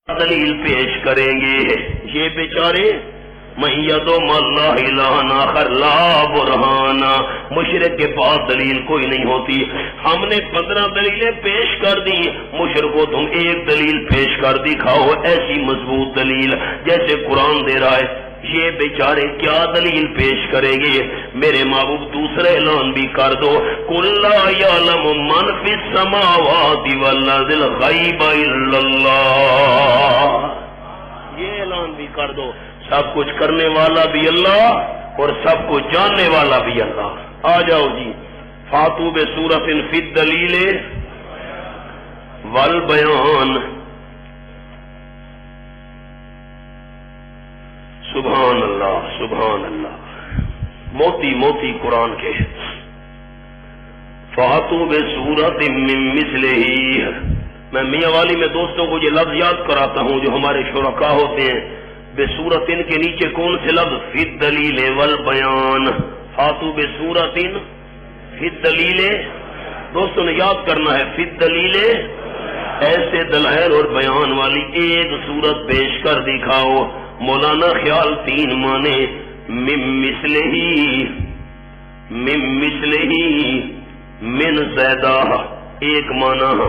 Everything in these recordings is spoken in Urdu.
دلیل پیش کریں گے. یہ بیچارے میدم اللہ الہ آخر لا برہانا، مشرک کے پاس دلیل کوئی نہیں ہوتی. ہم نے 15 دلیلیں پیش کر دی، مشرک کو تم ایک دلیل پیش کر دکھاؤ، ایسی مضبوط دلیل جیسے قرآن دے رہا ہے. یہ بیچارے کیا دلیل پیش کریں گے؟ میرے محبوب دوسرا اعلان بھی کر دو، قل لا یعلم من فی السماوات والارض الغیب الا اللہ. یہ اعلان بھی کر دو، سب کچھ کرنے والا بھی اللہ اور سب کچھ جاننے والا بھی اللہ. آ جاؤ جی، فاتو بسورۃ فی الدلیل والبیان. سبحان اللہ سبحان اللہ، موتی موتی قرآن کے. فاتو بسورۃ من مثلہ. میں میاں والی میں دوستوں کو یہ لفظ یاد کراتا ہوں جو ہمارے شرکاء ہوتے ہیں. بسورۃ ان کے نیچے کون سے لفظ؟ فی الدلیل والبیان. فاتو بسورۃ فی الدلیل. دوستوں نے یاد کرنا ہے، فی الدلیل ایسے دلائل اور بیان والی ایک صورت پیش کر دکھاؤ. مولانا خیال 3 معنی، من مثلہ، من مثلہ، من زیدہ ایک معنی،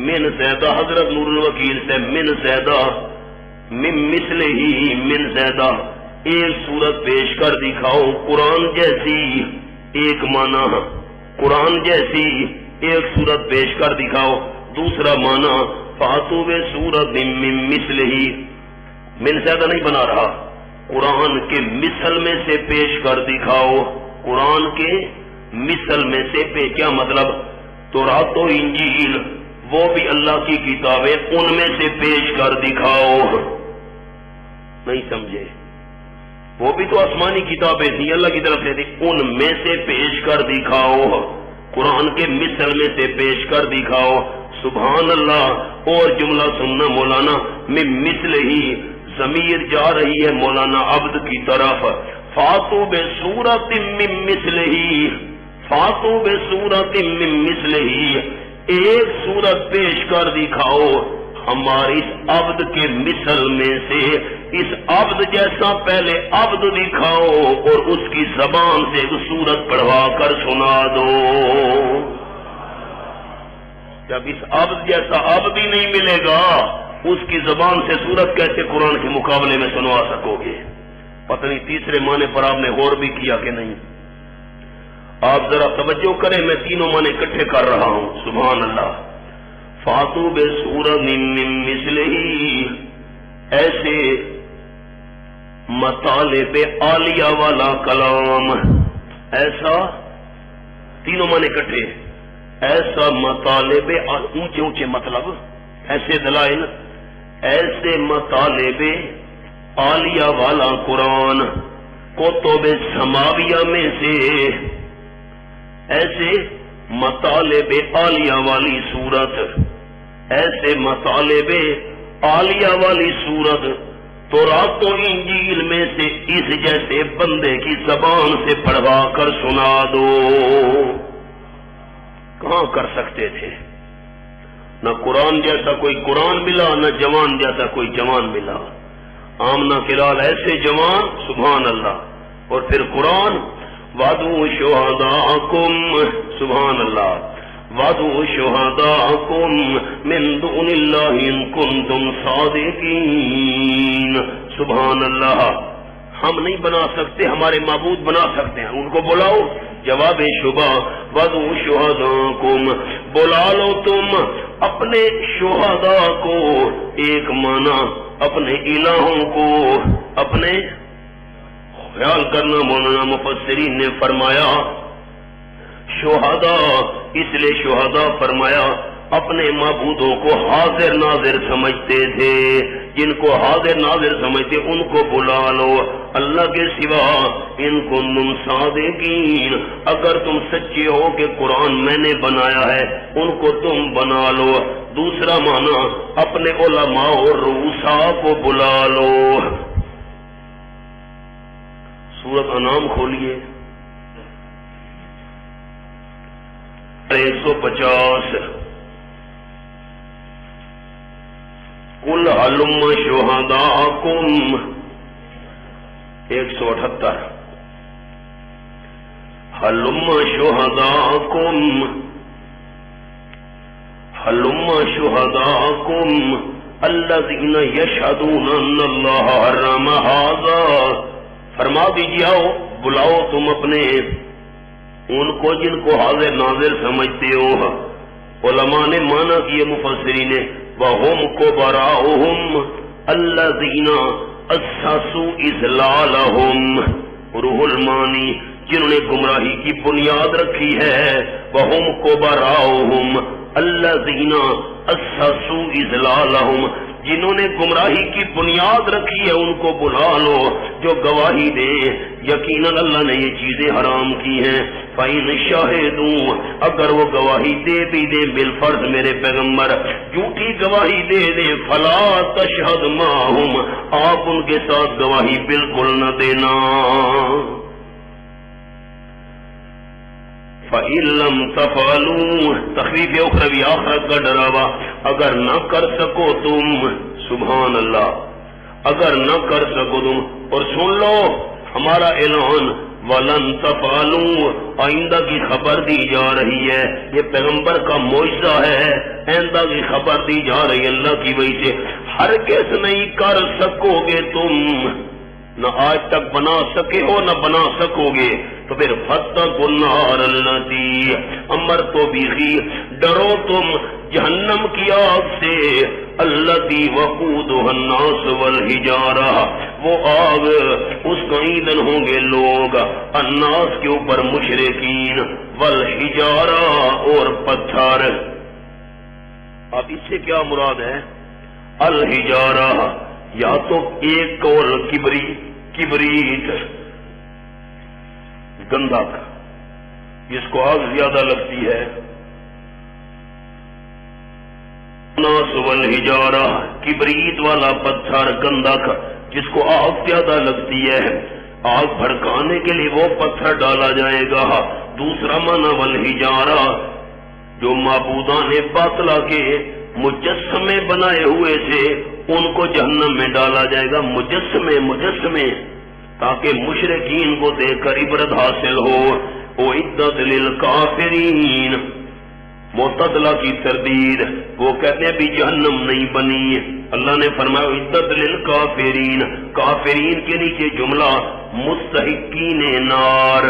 من زیدہ حضرت نور الوکیل سے من زیدہ، من مثلہ من زیدہ ایک صورت پیش کر دکھاؤ. قرآن جیسی ایک معنی، قرآن جیسی ایک صورت پیش کر دکھاؤ. دوسرا معنی فاتو بسورۃ من مثلہ، من زیادہ نہیں بنا رہا، قرآن کے مثل میں سے پیش کر دکھاؤ. قرآن کے مثل میں سے کیا مطلب؟ تورات و انجیل وہ بھی اللہ کی کتابیں، ان میں سے پیش کر دکھاؤ. نہیں سمجھے؟ وہ بھی تو آسمانی کتابیں تھیں، اللہ کی طرف سے تھی، ان میں سے پیش کر دکھاؤ. قرآن کے مثل میں سے پیش کر دکھاؤ. سبحان اللہ. اور جملہ سننا مولانا، من مثلہ ضمیر جا رہی ہے مولانا عبد کی طرف. فاتو بسورۃ من مثلہ، فاتو بسورۃ من مثلہ ایک صورت پیش کر دکھاؤ ہمارے اس عبد کے مثل میں سے. اس عبد جیسا پہلے عبد دکھاؤ اور اس کی زبان سے ایک صورت پڑھوا کر سنا دو. جب اس عبد جیسا عبد ہی نہیں ملے گا، اس کی زبان سے صورت کیسے قرآن کے مقابلے میں سنوا سکو گے؟ پتہ نہیں تیسرے معنی پر آپ نے غور بھی کیا کہ نہیں؟ آپ ذرا توجہ کریں، میں تینوں معنی اکٹھے کر رہا ہوں. سبحان اللہ. فاتو بسورۃ من مثلہ ایسے مطالب عالیہ والا کلام، ایسا تینوں معنی اکٹھے، ایسا مطالب اونچے اونچے مطلب، ایسے دلائل، ایسے مطالب عالیہ والا قرآن، کتب سماویہ میں سے ایسے مطالب عالیہ والی صورت، ایسے مطالب عالیہ والی صورت تورات و انجیل میں سے اس جیسے بندے کی زبان سے پڑھوا کر سنا دو. کہاں کر سکتے تھے؟ نہ قرآن جیسا کوئی قرآن ملا، نہ جوان جیسا کوئی جوان ملا. آمنہ کلال ایسے جوان، سبحان اللہ. اور پھر قرآن وَادْعُوا شُهَدَاءَكُمْ، سبحان اللہ، وَادْعُوا شُهَدَاءَكُمْ مِن دُونِ اللَّهِ إِن كُنتُمْ صَادِقِينَ. سبحان اللہ. ہم نہیں بنا سکتے، ہمارے معبود بنا سکتے ہیں، ان کو بلاؤ. جواب شبہ وَادْعُوا شُهَدَاءَكُمْ، بلا لو تم اپنے شہداء کو. ایک معنی اپنے الہوں کو، اپنے خیال کرنا. مولانا مفسرین نے فرمایا شہداء، اس لیے شہداء فرمایا اپنے معبودوں کو حاضر ناظر سمجھتے تھے. جن کو حاضر ناظر سمجھتے ان کو بلا لو اللہ کے سوا. ان کنتم صادقین، اگر تم سچے ہو کہ قرآن میں نے بنایا ہے، ان کو تم بنا لو. دوسرا معنی اپنے علماء اور رؤساء کو بلا لو. سورۃ انعام کھولیے 150. قل هلم شهداءکم 178 هلم شهداءکم هلم شهداءکم الذین یشهدون ان اللہ حرم ھذا، فرما دیجیے آؤ بلاؤ تم اپنے ان کو جن کو حاضر ناظر سمجھتے ہو۔ علماء نے مانا کیے مفسرین نے وَهُمْ كُبَرَاؤُهُمْ الَّذِينَ أَسَّسُوا إِضْلَالَهُمْ، روح المانی جنہوں نے گمراہی کی بنیاد رکھی ہے، وَهُمْ كُبَرَاؤُهُمْ الَّذِينَ أَسَّسُوا إِضْلَالَهُمْ، جنہوں نے گمراہی کی بنیاد رکھی ہے ان کو بلا لو جو گواہی دے یقیناً اللہ نے یہ چیزیں حرام کی ہیں۔ فَإِنْ شَهِدُوا، اگر وہ گواہی دے بھی دے بالفرض میرے پیغمبر جھوٹی گواہی دے دے، فَلَا تَشْهَدْ مَعَهُمْ، آپ ان کے ساتھ گواہی بالکل نہ دینا۔ فَإِن لَّمْ تَفْعَلُوا، تخفیف اخروی آخرت کا ڈراوا، اگر نہ کر سکو تم، سبحان اللہ، اگر نہ کر سکو تم، اور سن لو ہمارا اعلان وَلَن تَفْعَلُوا، آئندہ کی خبر دی جا رہی ہے، یہ پیغمبر کا معجزہ ہے، آئندہ کی خبر دی جا رہی ہے اللہ کی وجہ سے، ہرگز نہیں کر سکو گے تم، نہ آج تک بنا سکے ہو نہ بنا سکو گے، تو پھر فَاتَّقُوا النَّارَ الَّتِي أَمَرْتُم، ڈرو تم جہنم کی آگ سے، الَّتِي وَقُودُهَا النَّاسُ وَالْحِجَارَةُ، وہ آگ اس کا ایندھن ہوں گے لوگ، الناس کے اوپر مشرکین، والحجارہ اور پتھر۔ اب اس سے کیا مراد ہے؟ الحجارہ یا تو ایک قول کبریت گندھک جس کو آگ زیادہ لگتی ہے، الناس والحجارہ کبریت والا پتھر گندھک جس کو آگ زیادہ لگتی ہے، آگ بھڑکانے کے لیے وہ پتھر ڈالا جائے گا۔ دوسرا معنی والحجارہ جو معبودان باطلہ کے مجسمے بنائے ہوئے تھے ان کو جہنم میں ڈالا جائے گا، مجسمے تاکہ مشرکین کو دیکھ کر عبرت حاصل ہو۔ اعدت للکافرین، معتدلہ کی تردید، وہ کہتے ہیں بھی جہنم نہیں بنی، اللہ نے فرمایا اعدت للکافرین، کافرین کے نیچے جملہ مستحقین نار،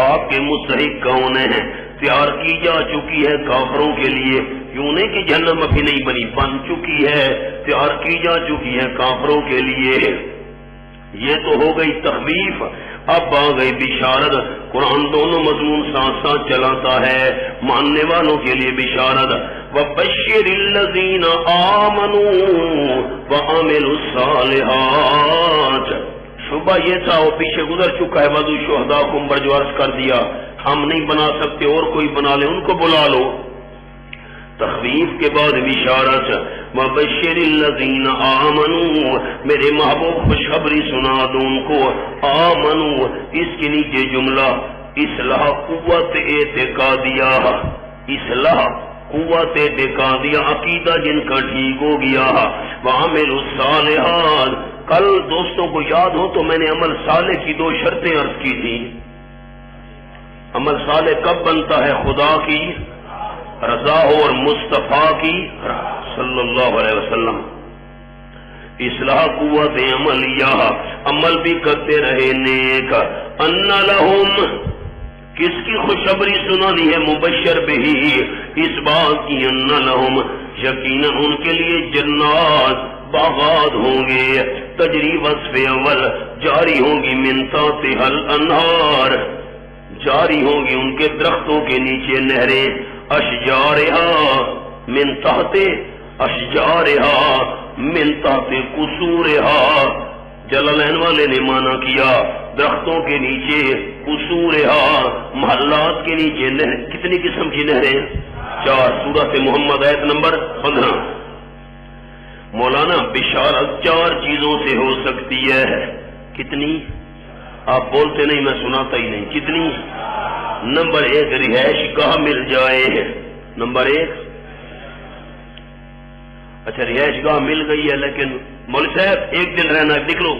آپ کے مستحق کون ہیں، تیار کی جا چکی ہے کافروں کے لیے، یوں نہیں کہ جہنم ابھی نہیں بنی، بن چکی ہے، تیار کی جا چکی ہے کافروں کے لیے۔ یہ تو ہو گئی تخویف، اب آ گئی بشارت۔ قرآن دونوں مضمون ساتھ ساتھ چلاتا ہے، ماننے والوں کے لیے بشارت۔ وَبَشِّرِ الَّذِينَ آمَنُوا وَعَمِلُوا الصَّالِحَاتِ، شبہ یہ تھا وہ پیچھے گزر چکا ہے، وَذُو شُهَدَاءَكُمْ پر جو عرض کر دیا ہم نہیں بنا سکتے اور کوئی بنا لے، ان کو بلا لو۔ تخویف کے بعد بشارت، وَبَشِّرِ الَّذِينَ آمَنُوا، میرے محبوب خوشخبری سنا دو ان کو، آمنوا اس کے نیچے جملہ اصلاح قوت اعتقادیہ، اصلاح قوت اعتقادیہ، عقیدہ جن کا ٹھیک ہو گیا، وَعَمِلُوا الصَّالِحَاتِ، کل دوستوں کو یاد ہو تو میں نے عمل صالح کی 2 شرطیں عرض کی تھی۔ عمل صالح کب بنتا ہے؟ خدا کی رضا ہو اور مصطفیٰ کی صلی اللہ علیہ وسلم۔ اصلاح قوت عملیہ، عمل بھی کرتے رہے نیک۔ ان لہم، کس کی خوشخبری سنانی ہے؟ مبشر بہی، اس بات کی ان لہم، یقیناً ان کے لیے جنات باغات ہوں گے، تجری وصف اول جاری ہوں گی، من تحتہا الانہار، جاری ہوں گی ان کے درختوں کے نیچے نہریں، اشجارہا من تحت اشجارہا من تحت قصورہا، جلالین والے نے مانا کیا درختوں کے نیچے، قصورہا محلات کے نیچے نہر، کتنی قسم کی نہریں؟ 4، سورۃ محمد آیت نمبر 15۔ مولانا بشارت 4 چیزوں سے ہو سکتی ہے، کتنی؟ آپ بولتے نہیں، میں سناتا ہی نہیں، کتنی؟ نمبر 1 رہائش گاہ مل جائے، نمبر 1 اچھا رہائش گاہ مل گئی ہے لیکن مولوی صاحب ایک دن رہنا، نکلو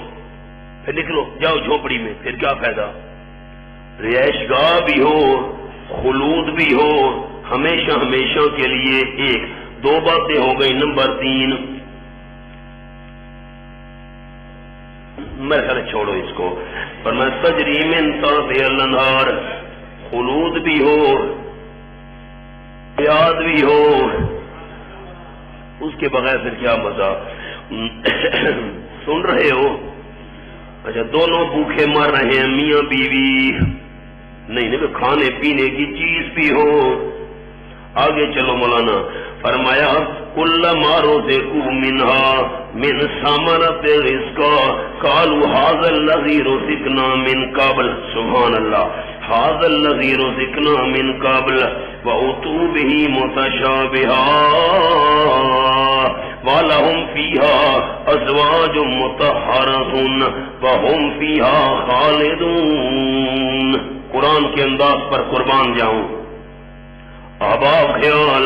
پھر نکلو جاؤ جھونپڑی میں، پھر کیا فائدہ؟ رہائش گاہ بھی ہو، خلود بھی ہو، ہمیشہ ہمیشہ کے لیے ایک دو باتیں ہو گئی۔ نمبر 3 میرے خیال چھوڑو اس کو، پر میں تجری من تحتہا الانہار، خلود بھی ہو، یاد بھی ہو، اس کے بغیر پھر کیا مزہ؟ سن رہے ہو؟ اچھا دونوں بھوکے مر رہے ہیں، میاں بیوی، نہیں کھانے پینے کی چیز بھی ہو۔ آگے چلو مولانا فرمایا کلما رزقوا منها من ثمرۃ رزقا قالوا هذا الذي رزقنا من قبل، سبحان اللہ، هذا الذي رزقنا من قبل وأتوا به متشابها وَلَهُمْ فِيهَا أَزْوَاجٌ مُطَهَّرَةٌ وَهُمْ فِيهَا خَالِدُونَ۔ قرآن کے انداز پر قربان جاؤں، احباب خیال،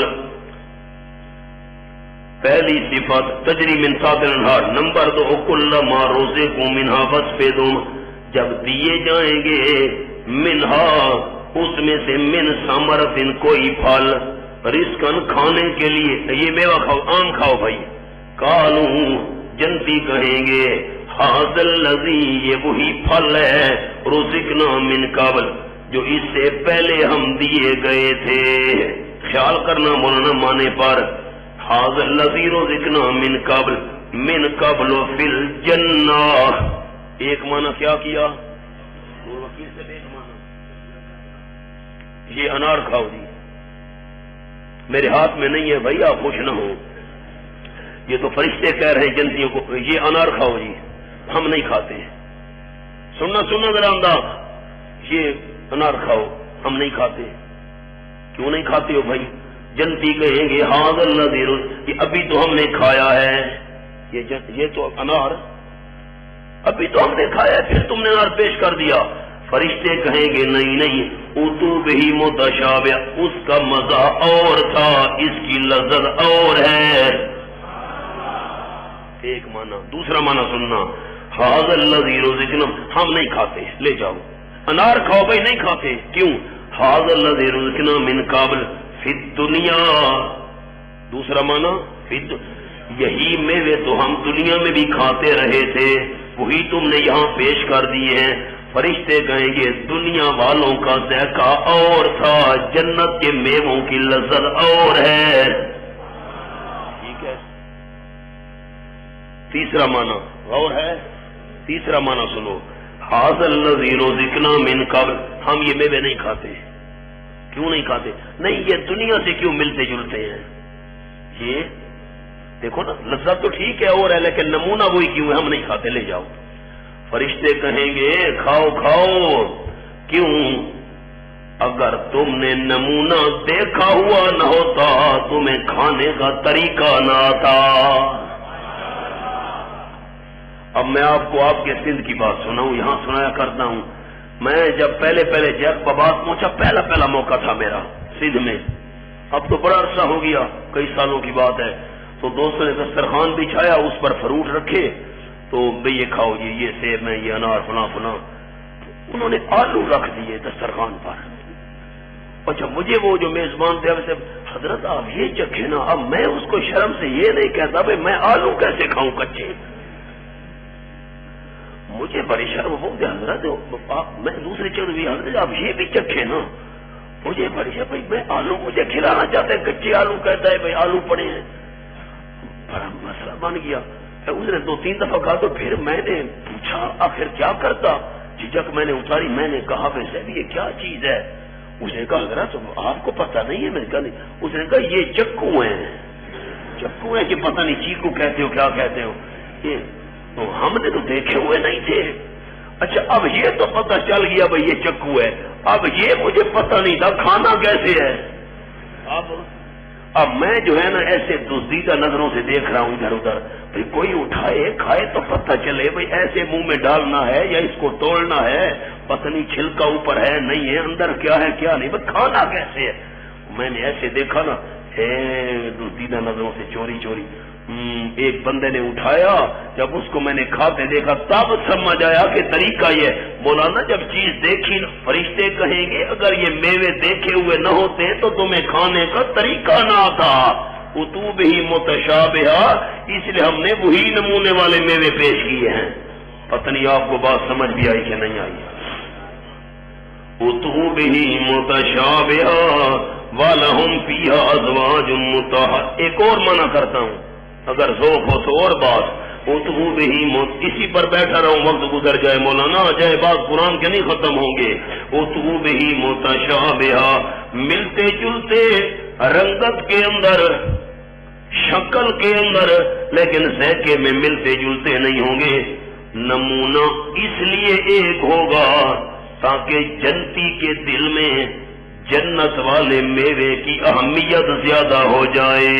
پہلی صفت تجری من تحتہا الانہار، نمبر 2 کلما رزقوا منها فاسبدوا، جب دیے جائیں گے منہا اس میں سے، من ثمرۃ کوئی پھل، رزقن کھانے کے لیے، یہ میوہ کھاؤ، آم کھاؤ بھائی، قالوا جنتی کہیں گے ھذا الذی، یہ وہی پھل ہے، رزقنا من قبل، جو اس سے پہلے ہم دیے گئے تھے۔ خیال کرنا مولانا مانے پر، ھذا الذی رزقنا من قبل، من قبل فی الجنہ، ایک معنی کیا کیا؟ وکیل سے ایک معنی، یہ انار کھاؤ جی، میرے ہاتھ میں نہیں ہے بھائی، آپ خوش نہ ہو، یہ تو فرشتے کہہ رہے ہیں جنتیوں کو یہ انار کھاؤ جی، ہم نہیں کھاتے۔ سننا ذرا انداز، یہ انار کھاؤ، ہم نہیں کھاتے۔ کیوں نہیں کھاتے ہو بھائی؟ جنتی کہیں گے ھذا الذی، یہ ابھی تو ہم نے کھایا ہے، یہ تو انار ابھی تو ہم نے کھایا ہے، پھر تم نے انار پیش کر دیا۔ فرشتے کہیں گے نہیں، اتو بہی متشابہ، اس کا مزہ اور تھا، اس کی لذت اور ہے۔ ایک معنی، دوسرا معنی سننا، ھذا الذی رزقنا، ہم نہیں کھاتے، لے جاؤ انار کھاؤ بھائی، نہیں کھاتے، کیوں؟ ھذا الذی رزقنا من قبل فی الدنیا، دوسرا معنی یہی میوے تو ہم دنیا میں بھی کھاتے رہے تھے، وہی تم نے یہاں پیش کر دیے ہیں۔ فرشتے کہیں گے دنیا والوں کا ذائقہ اور تھا، جنت کے میووں کی لذت اور ہے۔ ٹھیک ہے، تیسرا معنی غور ہے، تیسرا معنی سنو، ھذا الذی رزقنا من قبل، ہم یہ میوے نہیں کھاتے۔ کیوں نہیں کھاتے؟ نہیں، یہ دنیا سے کیوں ملتے جلتے ہیں، یہ دیکھو نا، لذت تو ٹھیک ہے اور ہے، لیکن نمونہ وہی کیوں ہے، ہم نہیں کھاتے، لے جاؤ۔ فرشتے کہیں گے کھاؤ کھاؤ، کیوں؟ اگر تم نے نمونہ دیکھا ہوا نہ ہوتا، تمہیں کھانے کا طریقہ نہ آتا۔ اب میں آپ کو آپ کے سندھ کی بات سناؤں، یہاں سنایا کرتا ہوں، میں جب پہلے جب بابات پہنچا، پہلا موقع تھا میرا سندھ میں، اب تو بڑا عرصہ ہو گیا، کئی سالوں کی بات ہے، تو دوستوں نے دسترخوان بچھایا، اس پر فروٹ رکھے، تو بھئی یہ کھاؤ جی، یہ سیب میں، یہ انار، فلاں فلاں، انہوں نے آلو رکھ دیے دسترخوان پر۔ اچھا مجھے وہ جو میزبان تھے ویسے، حضرت آپ یہ چکھے نا، اب میں اس کو شرم سے یہ نہیں کہتا بھئی میں آلو کیسے کھاؤں کچے، مجھے بڑی شرم ہو گئی حضرت، میں دوسری چیز بھی حضرت آپ یہ بھی چکھے نا، مجھے بڑی شرم، بھئی میں آلو مجھے کھلانا چاہتا ہے، کچے آلو کہتا ہے، بھئی آلو پڑے ہیں، بڑا مسئلہ بن گیا۔ اس نے 2-3 دفعہ کہا، تو پھر میں نے پوچھا آخر کیا کرتا، جھجک میں نے اتاری، میں نے کہا ویسے بھی یہ کیا چیز ہے؟ اس نے کہا حضرت آپ کو پتہ نہیں ہے؟ میں نے کہا نہیں۔ اس نے کہا یہ چکو ہیں، چکو ہیں کہ پتہ نہیں چیکو کہتے ہو کیا کہتے ہو، یہ تو ہم نے تو دیکھے ہوئے نہیں تھے۔ اچھا اب یہ تو پتہ چل گیا بھائی یہ چکو ہے، اب یہ مجھے پتہ نہیں تھا کھانا کیسے ہے۔ اب میں جو ہے نا ایسے دزدیدہ نظروں سے دیکھ رہا ہوں ادھر ادھر، بھئی کوئی اٹھائے کھائے تو پتہ چلے بھئی ایسے منہ میں ڈالنا ہے یا اس کو توڑنا ہے، پتہ نہیں چھلکا اوپر ہے نہیں ہے، اندر کیا ہے کیا نہیں، بھئی کھانا کیسے ہے۔ میں نے ایسے دیکھا نا، دزدیدہ نظروں سے چوری چوری ایک بندے نے اٹھایا، جب اس کو میں نے کھاتے دیکھا تب سمجھ آیا کہ طریقہ یہ مولانا جب چیز دیکھی نا فرشتے کہیں گے اگر یہ میوے دیکھے ہوئے نہ ہوتے تو تمہیں کھانے کا طریقہ نہ آتا، اتوب ہی متشابہ، اس لیے ہم نے وہی نمونے والے میوے پیش کیے ہیں۔ پتہ نہیں آپ کو بات سمجھ بھی آئی کہ نہیں آئی؟ اتوب ہی متشابہ وَلَهُمْ فِيهَا أَزْوَاجٌ مُطَهَّرَةٌ۔ ایک اور منع کرتا ہوں اگر ذوق ہو تو اور بات، اتوب ہی اسی پر بیٹھا رہوں وقت گزر جائے مولانا، جائے بات قرآن کے نہیں ختم ہوں گے۔ اتوب ہی متشابہ، ملتے جلتے رنگت کے اندر، شکل کے اندر، لیکن ذائقے میں ملتے جلتے نہیں ہوں گے۔ نمونہ اس لیے ایک ہوگا تاکہ جنتی کے دل میں جنت والے میوے کی اہمیت زیادہ ہو جائے،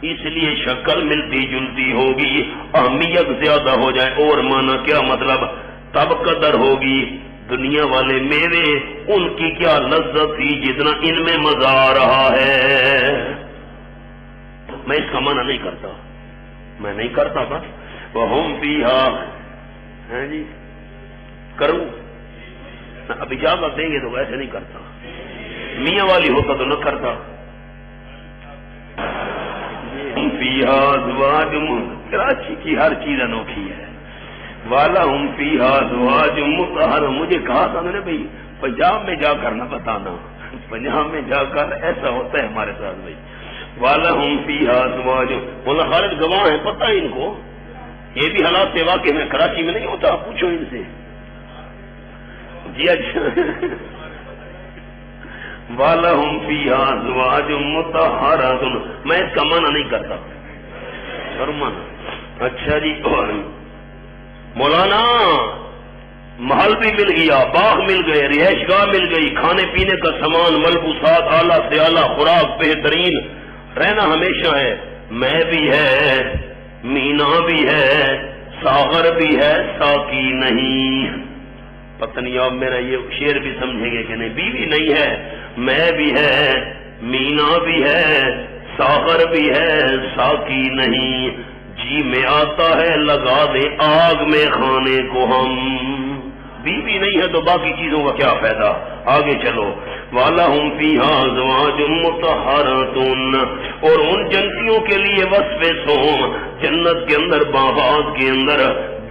اس لیے شکل ملتی جلتی ہوگی، اہمیت زیادہ ہو جائے۔ اور مانا کیا مطلب؟ تب قدر ہوگی دنیا والے میوے ان کی کیا لذت تھی جتنا ان میں مزہ آ رہا ہے۔ میں اس کا منع نہیں کرتا، میں نہیں کرتا بس وَهُمْ فِيهَا، ہاں جی کروں اب اجازت دیں گے تو ویسے نہیں کرتا، میاں والی ہوتا تو نہ کرتا۔ کراچی کی ہر چیز انوکھی ہے۔ وَلَهُمْ فِيهَا أَزْوَاجٌ مُطَهَّرَةٌ، مجھے کہا تھا میں نے بھائی پنجاب میں جا کر نہ بتانا، پنجاب میں جا کر ایسا ہوتا ہے ہمارے ساتھ بھائی۔ وَلَهُمْ فِيهَا أَزْوَاجٌ، مولا خالد گواہ ہیں، پتہ ہے ان کو، یہ بھی حالات سے واقع میں، کراچی میں نہیں ہوتا، پوچھو ان سے جی۔ اچھا وَلَهُمْ فِيهَا أَزْوَاجٌ مُطَهَّرَةٌ، میں اس کا منع نہیں کرتا، فرمانا۔ اچھا جی، اور مولانا محل بھی مل گیا، باغ مل گئے، رہائش گاہ مل گئی، کھانے پینے کا سامان، ملبوسات اعلیٰ سے اعلیٰ، خوراک بہترین، رہنا ہمیشہ ہے، میں بھی ہے، مینا بھی ہے، ساغر بھی ہے، ساقی نہیں۔ پتہ نہیں آپ میرا یہ شعر بھی سمجھیں گے کہ نہیں؟ بیوی نہیں ہے، میں بھی ہے، مینا بھی ہے، ساغر بھی ہے، ساقی نہیں، جی میں آتا ہے لگا دے آگ میں کھانے کو ہم۔ بیوی نہیں ہے تو باقی چیزوں کا کیا فائدہ؟ آگے چلو۔ وَلَهُمْ فِيهَا أَزْوَاجٌ مُطَهَّرَةٌ، اور ان جنتیوں کے لیے وصف سوم، جنت کے اندر باغات کے اندر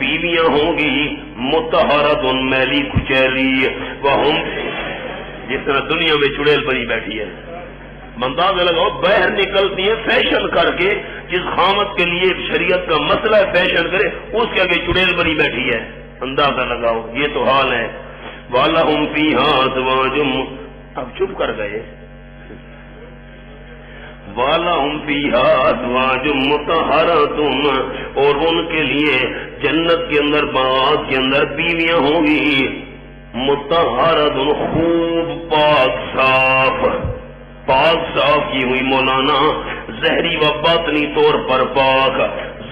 بیویاں ہوں گی، مطہرۃ میلی کچیلی، وَهُمْ، جس طرح دنیا میں چڑیل بنی بیٹھی ہے، اندازہ لگاؤ باہر نکلتی ہے فیشن کر کے، جس خامت کے لیے شریعت کا مسئلہ ہے فیشن کرے، اس کے آگے چڑیل بنی بیٹھی ہے، اندازہ لگاؤ، یہ تو حال ہے۔ وَلَهُمْ فِيهَا أَزْوَاجٌ، اب چپ کر گئے، وَلَهُمْ فِيهَا أَزْوَاجٌ مُطَهَّرَةٌ، اور ان کے لیے جنت کے اندر باغات کے اندر بیویاں ہوں گی، مطہرۃ خوب پاک صاف، پاک صاف کی ہوئی مولانا، ظاہری و باطنی طور پر پاک،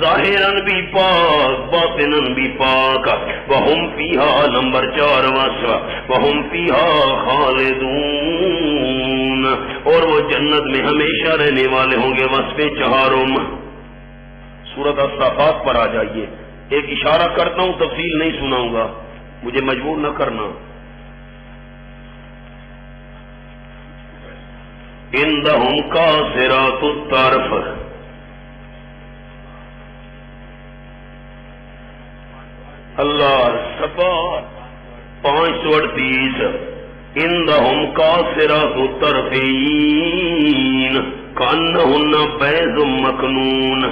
ظاہراً بھی پاک، باطناً بھی پاک۔ وَهُمْ فِيهَا، نمبر 4 وصف، وَهُمْ فِيهَا خَالِدُونَ، اور وہ جنت میں ہمیشہ رہنے والے ہوں گے، وصف 4۔ سورۃ الصافات پر آ جائیے، ایک اشارہ کرتا ہوں، تفصیل نہیں سناؤں گا، مجھے مجبور نہ کرنا۔ عندهم قاصرات الطرف، اللہ صفا 538، عندهم قاصرات الطرفین کأنهن بیض مکنون،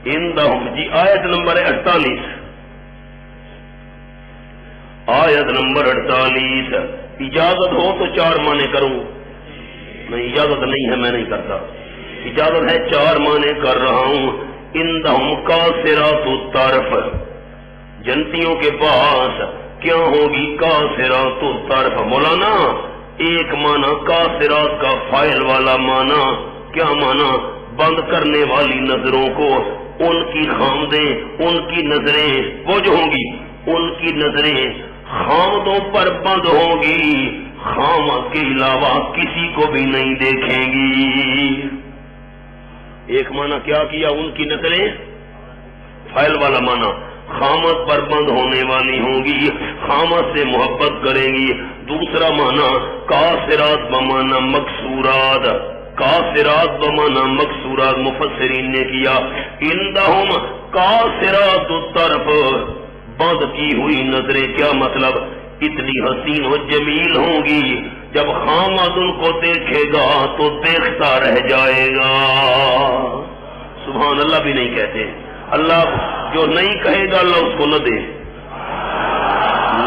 عندهم جی آیت نمبر 48، آیت نمبر 48۔ اجازت ہو تو 4 معنی کروں، نہیں اجازت نہیں ہے میں نہیں کرتا، اجازت ہے 4 معنی کر رہا ہوں۔ عندهم قاصرات الطرف، جنتیوں کے پاس کیا ہوگی قاصرات الطرف؟ مولانا ایک معنی قاصرات کا فاعل والا معنی، کیا معنی؟ بند کرنے والی نظروں کو، ان کی خامدیں، ان کی نظریں وہ جو ہوں گی، ان کی نظریں خامدوں پر بند ہوگی، خامد کے علاوہ کسی کو بھی نہیں دیکھیں گی. ایک معنی کیا کیا؟ ان کی نظریں فائل والا معنی خامد پر بند ہونے والی ہوں گی، خامد سے محبت کریں گی. دوسرا معنی قاصرات بمعنی مقصورات، قاصرات بمعنی مقصورات مفسرین نے کیا. عندہم قاصرات الطرف، بند کی ہوئی نظریں. کیا مطلب؟ اتنی حسین و جمیل ہوں گی جب خامد ان کو دیکھے گا تو دیکھتا رہ جائے گا. سبحان اللہ بھی نہیں کہتے. اللہ جو نہیں کہے گا اللہ اس کو نہ دے.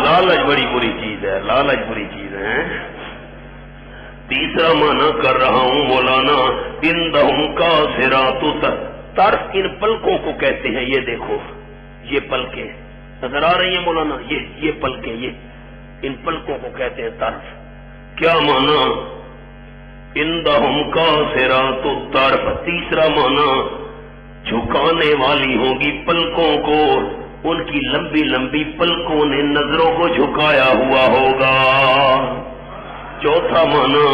لالچ بڑی بری چیز ہے، لالچ بری چیز ہے. تیسرا معنی کر رہا ہوں مولانا، عندہم قاصرات الطرف، ان پلکوں کو کہتے ہیں. یہ دیکھو یہ پلکیں نظر آ رہی ہیں مولانا، یہ پلکیں، یہ ان پلکوں کو کہتے ہیں طرف. کیا معنی؟ عندہم قاصرات الطرف. تیسرا معنی جھکانے والی ہوگی پلکوں کو، ان کی لمبی لمبی پلکوں نے نظروں کو جھکایا ہوا ہوگا. چوتھا معنی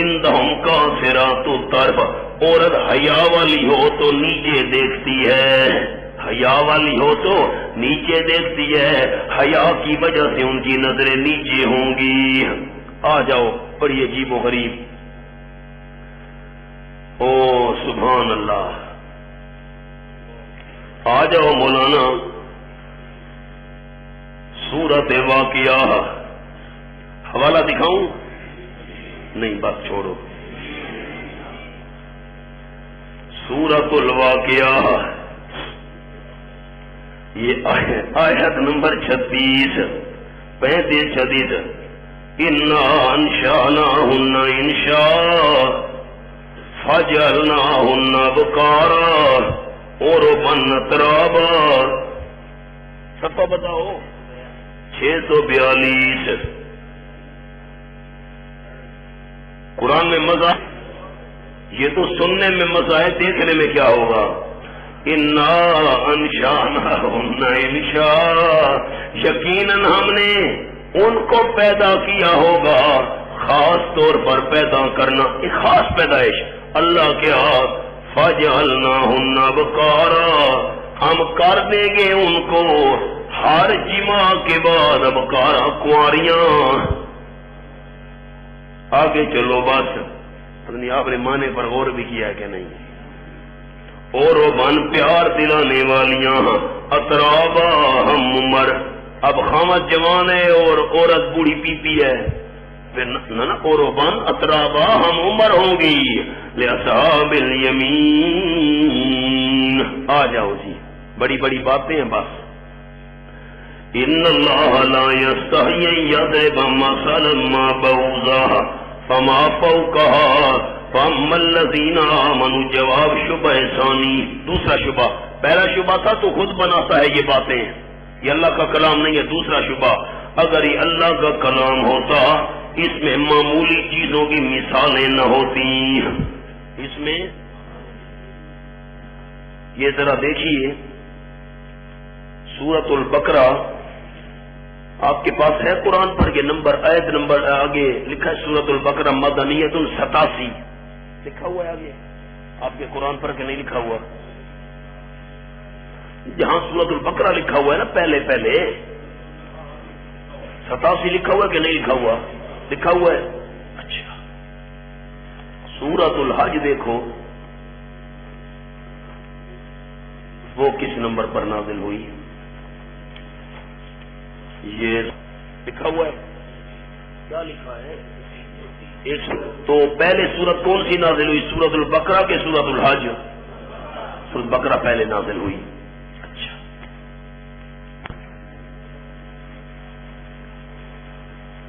عندہم قاصرات الطرف، عورت حیا والی ہو تو نیچے دیکھتی ہے، حیا والی ہو تو نیچے دیکھتی ہے، حیا کی وجہ سے ان کی نظریں نیچے ہوں گی. آ جاؤ بڑی عجیب و غریب. او سبحان اللہ. آ جاؤ مولانا سورۃ واقعہ، حوالہ دکھاؤں؟ نہیں بات چھوڑو. سورۃ الواقعہ، یہ آیت نمبر 36 35 انا انشأناہن انشاء فجعلناہن ابکارا عربا اترابا. صفحہ بتاؤ. 642. قرآن میں مزہ، یہ تو سننے میں مزہ ہے، دیکھنے میں کیا ہوگا؟ انا انشأناہن انشاء، یقیناً ہم نے ان کو پیدا کیا ہوگا. خاص طور پر پیدا کرنا، ایک خاص پیدائش اللہ کے ہاتھ. فجعلناہن ابکارا، ہم کر دیں گے ان کو ہر جمع کے بعد ابکارا، کنواریاں. آگے چلو بس. آپ نے معنی پر غور بھی کیا ہے کہ نہیں؟ اور بن پیار دلانے والیاں، اترابا ہم عمر. اب خامد جوان ہے اور عورت بوڑھی پی پی ہے، اور بن اترابا ہم عمر ہوں گی. لأصحاب الیمین. آ جاؤ جی، بڑی بڑی باتیں ہیں بس. ان اللہ لا یستحیی یضرب مثلا ما بعوضہ فما فوقها فاما الذین آمنوا. جواب شبہ ثانی. دوسرا شبہ، پہلا شبہ تھا تو خود بناتا ہے یہ باتیں، یہ اللہ کا کلام نہیں ہے. دوسرا شبہ، اگر یہ اللہ کا کلام ہوتا اس میں معمولی چیزوں کی مثالیں نہ ہوتی. اس میں یہ ذرا دیکھیے سورۃ البقرہ، آپ کے پاس ہے قرآن پر یہ نمبر، آیت نمبر آگے لکھا ہے سورۃ البقرہ مدنیۃ 87 لکھا ہوا ہے آگے آپ کے قرآن پر کہ نہیں لکھا ہوا؟ جہاں سورۃ البقرہ لکھا ہوا ہے نا پہلے 87 لکھا ہوا ہے کہ نہیں لکھا ہوا؟ لکھا ہوا ہے. اچھا سورۃ الحج دیکھو وہ کس نمبر پر نازل ہوئی؟ یہ لکھا ہوا ہے، کیا لکھا ہے؟ تو پہلے سورت کون سی نازل ہوئی؟ سورۃ البقرہ کے سورۃ الحج؟ سورۃ بقرہ پہلے نازل ہوئی. اچھا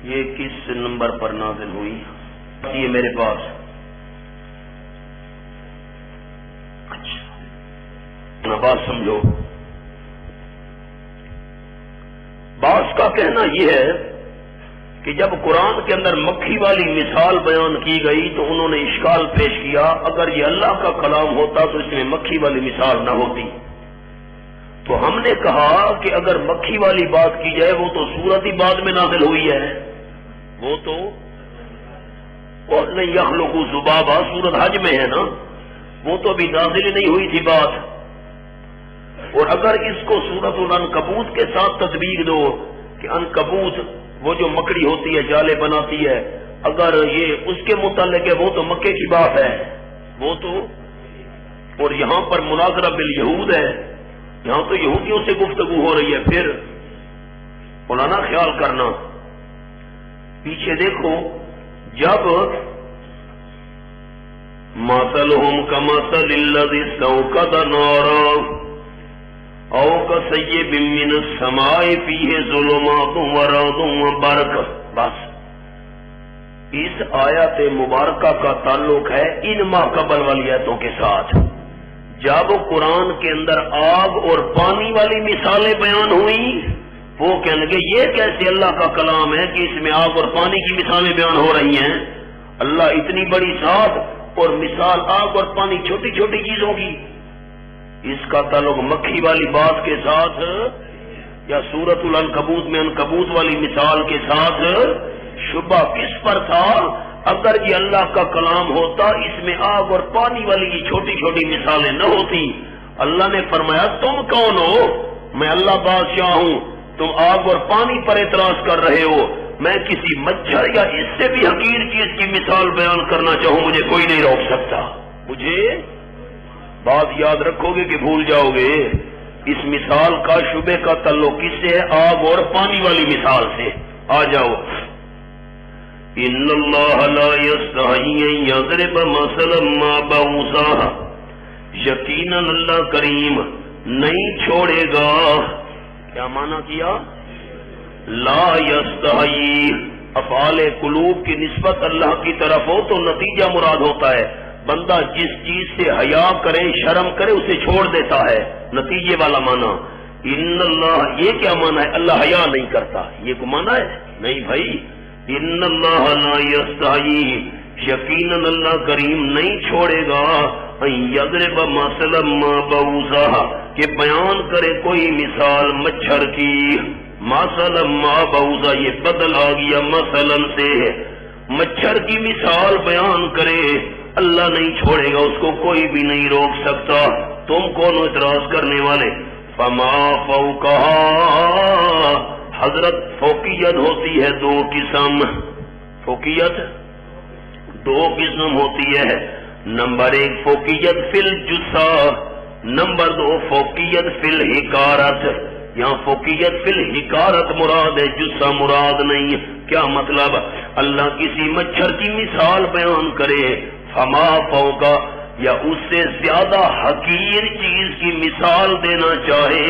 یہ کس نمبر پر نازل ہوئی؟ یہ میرے پاس. اچھا بات سمجھو. بعض کا کہنا یہ ہے کہ جب قرآن کے اندر مکھی والی مثال بیان کی گئی تو انہوں نے اشکال پیش کیا، اگر یہ اللہ کا کلام ہوتا تو اس میں مکھی والی مثال نہ ہوتی. تو ہم نے کہا کہ اگر مکھی والی بات کی جائے وہ تو سورت ہی بعد میں نازل ہوئی ہے، وہ تو اور نہیں یخلق ذبابا سورۃ حج میں ہے نا، وہ تو ابھی نازل نہیں ہوئی تھی بات. اور اگر اس کو سورۃ العنکبوت کے ساتھ تطبیق دو کہ عنکبوت وہ جو مکڑی ہوتی ہے جالے بناتی ہے، اگر یہ اس کے متعلق ہے وہ تو مکے کی بات ہے وہ تو، اور یہاں پر مناظرہ بالیہود ہے، یہاں تو یہودیوں سے گفتگو ہو رہی ہے. پھر مولانا خیال کرنا پیچھے دیکھو، جب مثلهم كمثل الذي استوقد نارا او كصيب من السماء فيه ظلمات ورعد وبرق. بس اس آیت مبارکہ کا تعلق ہے ان ما قبل والی آیتوں کے ساتھ. جب قرآن کے اندر آگ اور پانی والی مثالیں بیان ہوئی، وہ کہنے لگے یہ کیسے اللہ کا کلام ہے کہ اس میں آگ اور پانی کی مثالیں بیان ہو رہی ہیں. اللہ اتنی بڑی ذات اور مثال آگ اور پانی چھوٹی چھوٹی چیزوں کی. اس کا تعلق مکھی والی بات کے ساتھ یا سورۃ العنکبوت میں عنکبوت والی مثال کے ساتھ شبہ کس پر تھا؟ اگر یہ اللہ کا کلام ہوتا اس میں آگ اور پانی والی یہ چھوٹی چھوٹی مثالیں نہ ہوتی. اللہ نے فرمایا تم کون ہو؟ میں اللہ بادشاہ ہوں، تم آگ اور پانی پر اعتراض کر رہے ہو. میں کسی مچھر یا اس سے بھی حقیر چیز کی مثال بیان کرنا چاہوں مجھے کوئی نہیں روک سکتا. مجھے بات یاد رکھو گے کہ بھول جاؤ گے. اس مثال کا شبے کا تعلق کس سے ہے؟ آگ اور پانی والی مثال سے. آ جاؤ. ان اللہ لا یستحی ان یضرب مثلا ما بعوضہ، یقیناً اللہ کریم نہیں چھوڑے گا. کیا معنی کیا؟ لا یستحی افعال قلوب کی نسبت اللہ کی طرف ہو تو نتیجہ مراد ہوتا ہے. بندہ جس چیز سے حیا کرے شرم کرے اسے چھوڑ دیتا ہے، نتیجے والا معنی. ان اللہ یہ کیا معنی ہے؟ اللہ حیا نہیں کرتا، یہ کو معنی ہے؟ نہیں بھائی. ان اللہ لا یستحی، یقیناً اللہ کریم نہیں چھوڑے گا ان یضرب مثلا ما بعوضہ کہ بیان کرے کوئی مثال مچھر کی. مثلا ما بعوضہ یہ بدل آ گیا مثلا سے، مچھر کی مثال بیان کرے اللہ نہیں چھوڑے گا، اس کو کوئی بھی نہیں روک سکتا. تم کون اعتراض کرنے والے؟ فما فوقہا، حضرت فوقیت ہوتی ہے دو قسم. فوقیت دو قسم ہوتی ہے. نمبر ایک فوقیت فی الجثہ، نمبر دو فوقیت فی الحکارت. یہاں فوقیت فی الحکارت مراد ہے، جثہ مراد نہیں. کیا مطلب؟ اللہ کسی مچھر کی مثال بیان کرے فما فوقا یا اس سے زیادہ حقیر چیز کی مثال دینا چاہے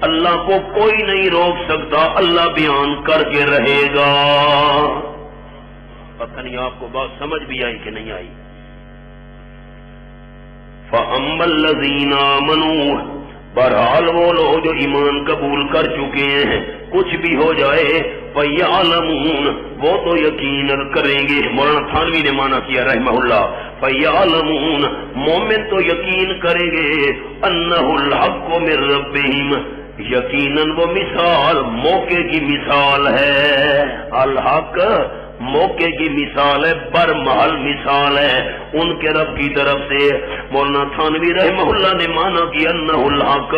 اللہ کو کوئی نہیں روک سکتا، اللہ بیان کر کے رہے گا. پتہ نہیں آپ کو بات سمجھ بھی آئی کہ نہیں آئی. فَأَمَّا الَّذِينَ آمَنُوا، بہرحال وہ لوگ جو ایمان قبول کر چکے ہیں کچھ بھی ہو جائے فَيَعْلَمُونَ وہ تو یقین کریں گے. مولانا تھانوی نے مانا کیا رحمہ اللہ، فَيَعْلَمُونَ مومن تو یقین کریں گے أَنَّهُ الْحَقُّ مِن رَبِّهِمْ یقیناً وہ مثال موقع کی مثال ہے. الحق موقع کی مثال ہے، برمحل مثال ہے ان کے رب کی طرف سے. مولانا تھانوی رحمہ اللہ نے مانا کہ انہ الحق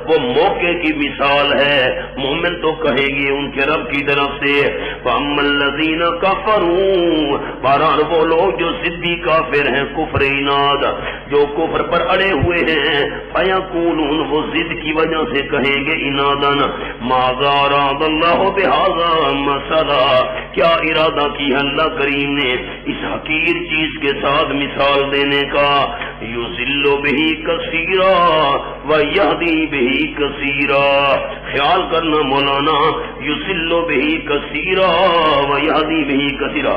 وہ موقع کی مثال ہے. مومن تو کہیں گے ان کے رب کی طرف سے. فَأَمَّا الَّذِينَ كَفَرُوا بہرحال وہ لوگ جو ضدی کافر ہیں، کفر عناد جو کفر پر اڑے ہوئے ہیں، فَيَقُولُونَ وہ ضد کی وجہ سے کہیں گے عناداً مَاذَا أَرَادَ اللَّهُ بِهَذَا مَثَلًا کیا ارادہ کی اللہ کریم نے اس حقیر چیز کے ساتھ مثال دینے کا. یضل بہ کثیرا ویہدی بہ کثیرا. خیال کرنا مولانا، یضل بہ کثیرا ویہدی بہ کثیرا.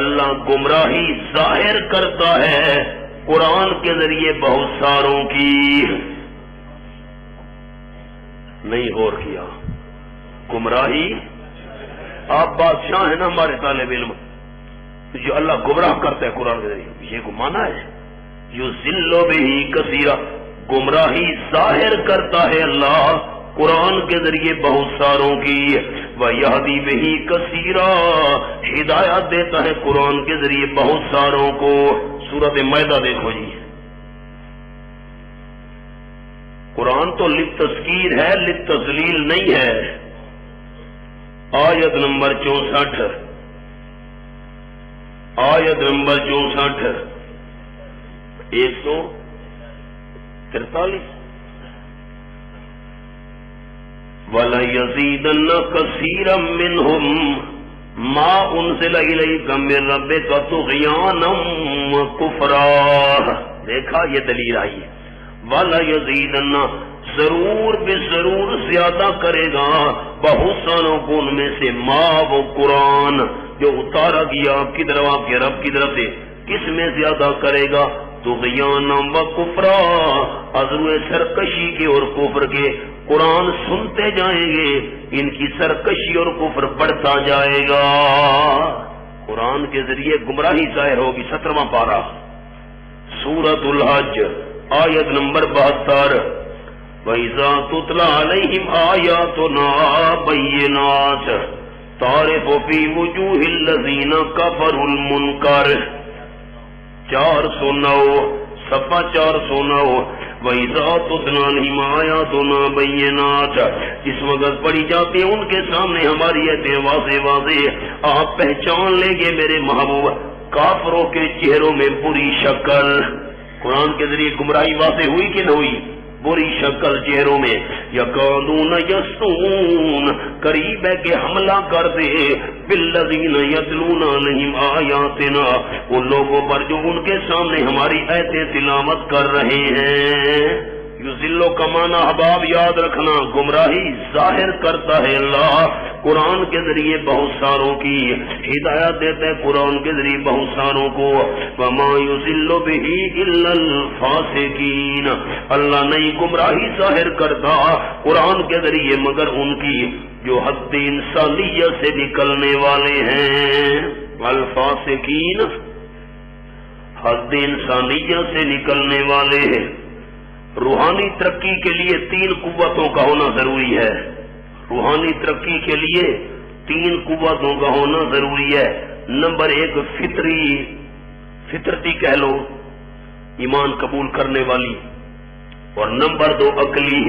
اللہ گمراہی ظاہر کرتا ہے قرآن کے ذریعے بہت ساروں کی. نہیں غور کیا؟ گمراہی آپ بادشاہ ہیں نا ہمارے طالب علم، جو اللہ گمراہ کرتا ہے قرآن کے ذریعے، یہ کو مانا ہے یضل بہ کثیرا گمراہی ظاہر کرتا ہے اللہ قرآن کے ذریعے بہت ساروں کی. وَيَهْدِي بِهِ كَثِيرًا ہدایت دیتا ہے قرآن کے ذریعے بہت ساروں کو. سورۃ مائدہ دیکھو جی. قرآن تو للتذکیر ہے، للتذلیل نہیں ہے. آیت نمبر 64، آیت نمبر 64 143. وَلَيَزِيدَنَّ كَثِيرًا مِّنْهُمْ مَا أُنزِلَ إِلَيْكَ مِن رَّبِّكَ طُغْيَانًا وَكُفْرًا. دیکھا یہ دلیل آئی ہے. وَلَيَزِيدَنَّ ضرور بے ضرور زیادہ کرے گا بہت ساروں کو ان میں سے ما وہ قرآن جو اتارا گیا آپ کی طرف، آپ کے رب کی طرف سے، کس میں زیادہ کرے گا؟ طغیانا و کفرا، عزو سرکشی کے اور کفر کے. قرآن سنتے جائیں گے ان کی سرکشی اور کفر بڑھتا جائے گا. قرآن کے ذریعے گمراہی ظاہر ہوگی. 17واں پارہ سورۃ الحج آیت نمبر 72. وَإِذَا تُتْلَى عَلَيْهِمْ آيَاتُنَا بَيِّنَاتٍ تَعْرِفُ فِي وُجُوهِ الَّذِينَ كَفَرُوا الْمُنكَرَ. 409 صفحہ 409. وَإِذَا تُتْلَى عَلَيْهِمْ آيَاتُنَا بَيِّنَاتٍ، اس وقت پڑھی جاتی ہیں ان کے سامنے ہماری آیتیں واضح واضح. آپ پہچان لیں گے میرے محبوب کافروں کے چہروں میں بری شکل. قرآن کے ذریعے گمراہی واضح ہوئی کہ نہ ہوئی؟ بری شکل چہروں میں. یقولون یسون، قریب ہے کہ حملہ کر دے بالذین یتلون علیہم آیاتنا، ان لوگوں پر جو ان کے سامنے ہماری آیتیں تلاوت کر رہے ہیں. یذلو کا معنی احباب یاد رکھنا گمراہی ظاہر کرتا ہے اللہ. قرآن کے ذریعے بہت ساروں کی ہدایت دیتا ہے، قرآن کے ذریعے بہت ساروں کو. وما یذل بہ الا الفاسقین، اللہ نہیں گمراہی ظاہر کرتا قرآن کے ذریعے مگر ان کی جو حد انسانیت سے نکلنے والے ہیں. الفاسقین حد انسانیت سے نکلنے والے ہیں. روحانی ترقی کے لیے 3 قوتوں کا ہونا ضروری ہے. روحانی ترقی کے لیے 3 قوتوں کا ہونا ضروری ہے. نمبر 1 فطرتی کہہ لو، ایمان قبول کرنے والی. اور نمبر 2 عقلی،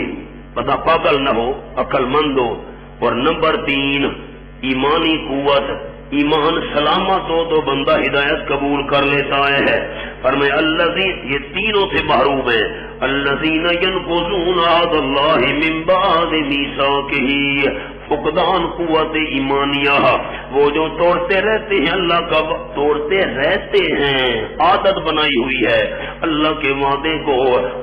پتہ پاگل نہ ہو، عقل مند ہو. اور نمبر 3 ایمانی قوت، ایمان سلامت ہو تو بندہ ہدایت قبول کر لیتا ہے. فرمایا الذین، یہ تینوں سے محروم ہیں. الذین ینقضون عہد اللہ من بعد میثاقہ، فقدان قوت ایمانیہ، وہ جو توڑتے رہتے ہیں اللہ کا، توڑتے رہتے ہیں، عادت بنائی ہوئی ہے اللہ کے وعدے کو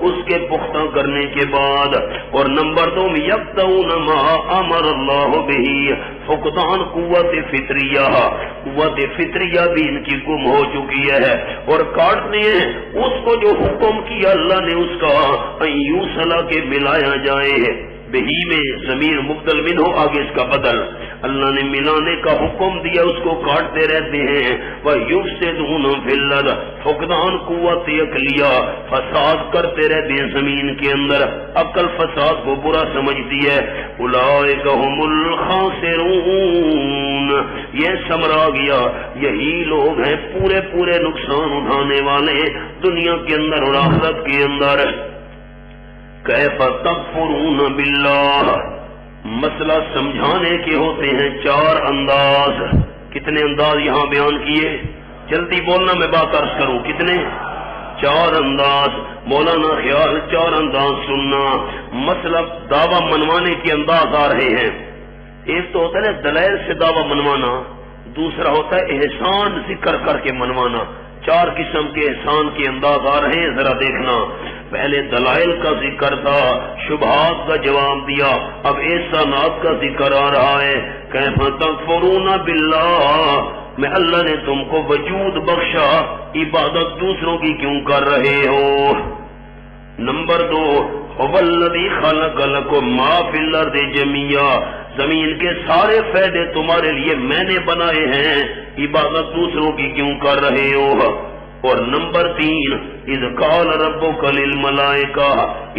اس کے پختہ کرنے کے بعد. اور نمبر 2 یقطعون ما امر اللہ بہ، فقدان قوت فطریہ، قوت فطریہ بھی ان کی گم ہو چکی ہے اور کاٹتے ہیں اس کو جو حکم کیا اللہ نے اس کا یوصلہ کے ملایا جائے. بہی میں ضمیر مبدل من ہو، آگے اس کا بدل. اللہ نے ملانے کا حکم دیا، اس کو کاٹتے رہتے ہیں. وَيُفْسِدُونَ فِي الْأَرْضِ، فقدان قوت عقلیہ، فساد کرتے رہتے ہیں زمین کے اندر. عقل فساد کو برا سمجھتی ہے. أُولَٰئِكَ هُمُ الْخَاسِرُونَ، یہ سمرا گیا، یہی لوگ ہیں پورے نقصان اٹھانے والے دنیا کے اندر اور آخرت کے اندر. کیف تکفرون باللہ، مسئلہ سمجھانے کے ہوتے ہیں 4 انداز. کتنے انداز یہاں بیان کیے؟ جلدی بولنا میں بات عرض کروں. کتنے؟ 4 انداز. مولانا خیال 4 انداز سننا. مسئلہ دعویٰ منوانے کے انداز آ رہے ہیں. ایک تو ہوتا ہے دلائل سے دعویٰ منوانا، دوسرا ہوتا ہے احسان ذکر کر کے منوانا. 4 قسم کے احسان کے انداز آ رہے ہیں، ذرا دیکھنا. پہلے دلائل کا ذکر تھا، شبہات کا جواب دیا، اب احسانات کا ذکر آ رہا ہے. کیف تکفرون باللہ، میں اللہ نے تم کو وجود بخشا، عبادت دوسروں کی کیوں کر رہے ہو؟ نمبر 2 هو الذی خلق لکم ما فی الارض جمیعا، زمین کے سارے فائدے تمہارے لیے میں نے بنائے ہیں، عبادت دوسروں کی کیوں کر رہے ہو؟ اور نمبر 3 اذ قال ربک للملائکہ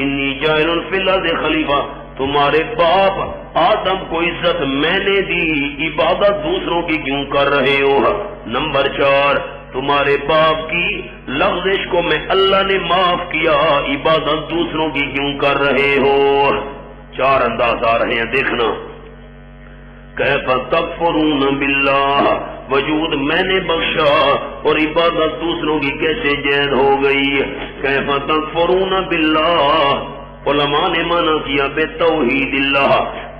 انی جاعل فی الارض خلیفہ، تمہارے باپ آدم کو عزت میں نے دی، عبادت دوسروں کی کیوں کر رہے ہو؟ نمبر 4، تمہارے باپ کی لغزش کو میں اللہ نے معاف کیا، عبادت دوسروں کی کیوں کر رہے ہو؟ 4 انداز آ رہے ہیں، دیکھنا۔ کیف تکفرون باللہ، وجود میں نے بخشا اور عبادت دوسروں کی کیسے جائز ہو گئی؟ کیف تکفرون باللہ، علماء نے مانا کیا بے توحید اللہ،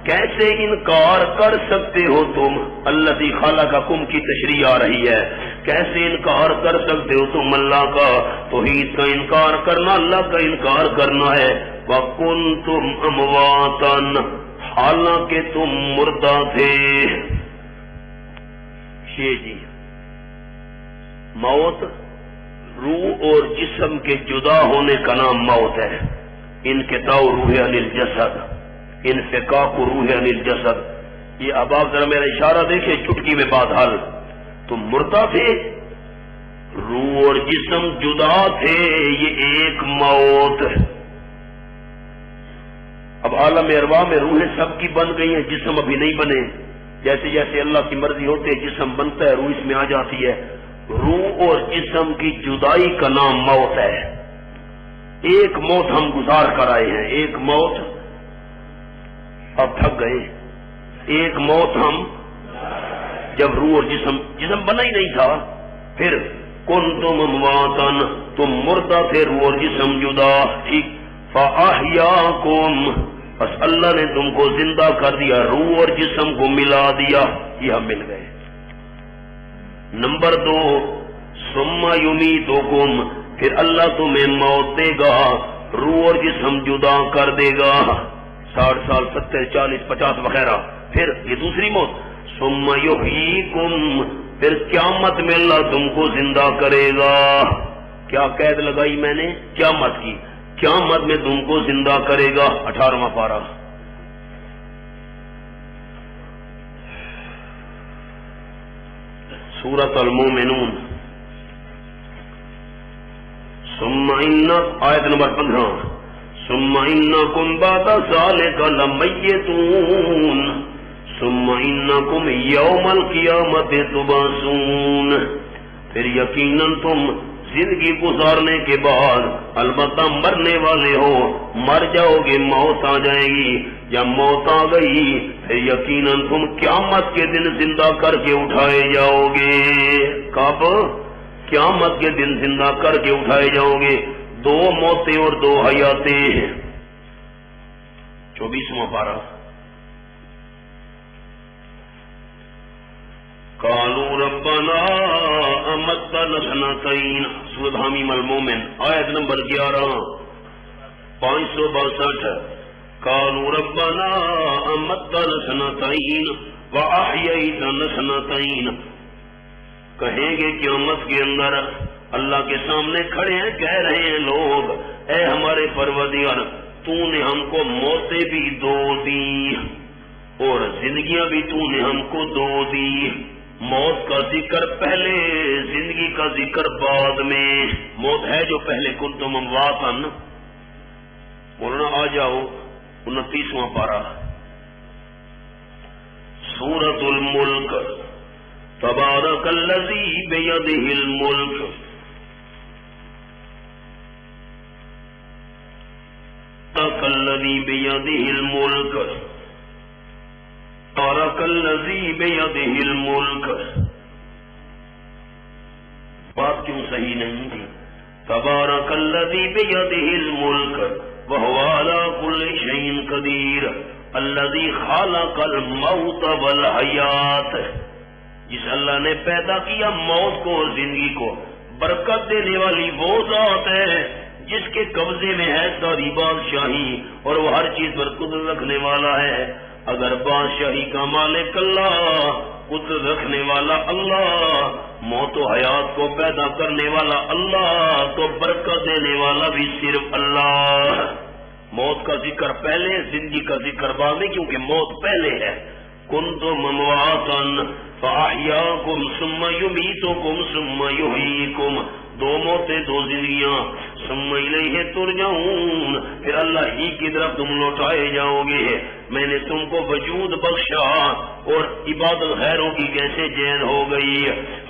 کیسے انکار کر سکتے ہو تم؟ الذی خلقکم کی تشریح آ رہی ہے، کیسے انکار کر سکتے ہو تم اللہ کا؟ توحید کا انکار کرنا اللہ کا انکار کرنا ہے۔ وَكُنْتُمْ أَمْوَاتًا، حالانکہ تم مردہ تھے۔ جی موت روح اور جسم کے جدا ہونے کا نام موت ہے۔ انقطاع روح عن الجسد، انفقاق روح عن الجسد۔ یہ اب آپ ذرا میرا اشارہ دیکھیں، چٹکی میں بات حل۔ تم مردہ تھے، روح اور جسم جدا تھے، یہ ایک موت۔ اب عالم ارواح میں روحیں سب کی بن گئی ہیں، جسم ابھی نہیں بنے۔ جیسے جیسے اللہ کی مرضی ہوتے جسم بنتا ہے، روح اس میں آ جاتی ہے۔ روح اور جسم کی جدائی کا نام موت ہے۔ ایک موت ہم گزار کر آئے ہیں، ایک موت اب تھک گئے، ایک موت ہم جب روح اور جسم بنا ہی نہیں تھا، پھر کنتم امواتا، تم مردہ تھے، روح اور جسم جدا، ٹھیک۔ فاحیاکم، بس اللہ نے تم کو زندہ کر دیا، روح اور جسم کو ملا دیا، یہ ہم مل گئے۔ نمبر 2، ثم یمیتکم، پھر اللہ تمہیں موت دے گا، روح اور جسم جدا کر دے گا، 60 سال 70 40 50 وغیرہ، پھر یہ دوسری موت۔ ثم یحییکم، پھر قیامت میں اللہ تم کو زندہ کرے گا۔ کیا قید لگائی میں نے؟ قیامت کی، قیامت میں تم کو زندہ کرے گا۔ 18واں پارہ، سورۃ المومنون، ثم ان، آیت نمبر 15، ثم انکم بعد ذلک لمیتون ثم انکم یوم القیامت تبعثون، پھر یقیناً تم زندگی گزارنے کے بعد البتہ مرنے والے ہو، مر جاؤ گے، موت آ جائے گی، یا موت آ گئی پھر یقیناً تم قیامت کے دن زندہ کر کے اٹھائے جاؤ گے۔ کب؟ قیامت کے دن زندہ کر کے اٹھائے جاؤ گے۔ 2 موتیں اور 2 حیاتیں۔ 24واں پارہ، قالوا ربنا امتنا سنتين، سورۃ حمیم المومن، آیت نمبر 11، 562۔ قالوا ربنا امتنا سنتين واحييتنا سنتين، کہیں گے قیامت کے اندر اللہ کے سامنے کھڑے ہیں، کہہ رہے ہیں لوگ، اے ہمارے پروردگار، تو نے ہم کو موتیں بھی 2 دی اور زندگیاں بھی تو نے ہم کو 2 دی۔ موت کا ذکر پہلے، زندگی کا ذکر بعد میں۔ موت ہے جو پہلے، کنتم امواتا۔ مولانا آ جاؤ 29واں پارہ، سورۃ الملک، تبارک الذی بیدہ الملک، تبارک الذی بیدہ الملک، تبارک الذی بیدہ الملک۔ بات کیوں صحیح نہیں تھی؟ تبارک الذی بیدہ الملک وہو علی کل شیء قدیر الذی خلق الموت والحیات، جس اللہ نے پیدا کیا موت کو اور زندگی کو، برکت دینے والی وہ ذات ہے جس کے قبضے میں ہے ساری بادشاہی اور وہ ہر چیز پر قدرت رکھنے والا ہے۔ اگر بادشاہی کا مالک اللہ، قدرت رکھنے والا اللہ، موت و حیات کو پیدا کرنے والا اللہ، تو برکت دینے والا بھی صرف اللہ۔ موت کا ذکر پہلے، زندگی کا ذکر بعد میں، کیونکہ موت پہلے ہے۔ کنتم امواتا فاحیاکم ثم یمیتکم ثم یحییکم، 2 موتیں 2 زندگیاں۔ ثم الیہ ترجعون، پھر اللہ ہی کی طرف تم لوٹائے جاؤ گے۔ میں نے تم کو وجود بخشا اور عبادت غیروں کی کیسے جین ہو گئی۔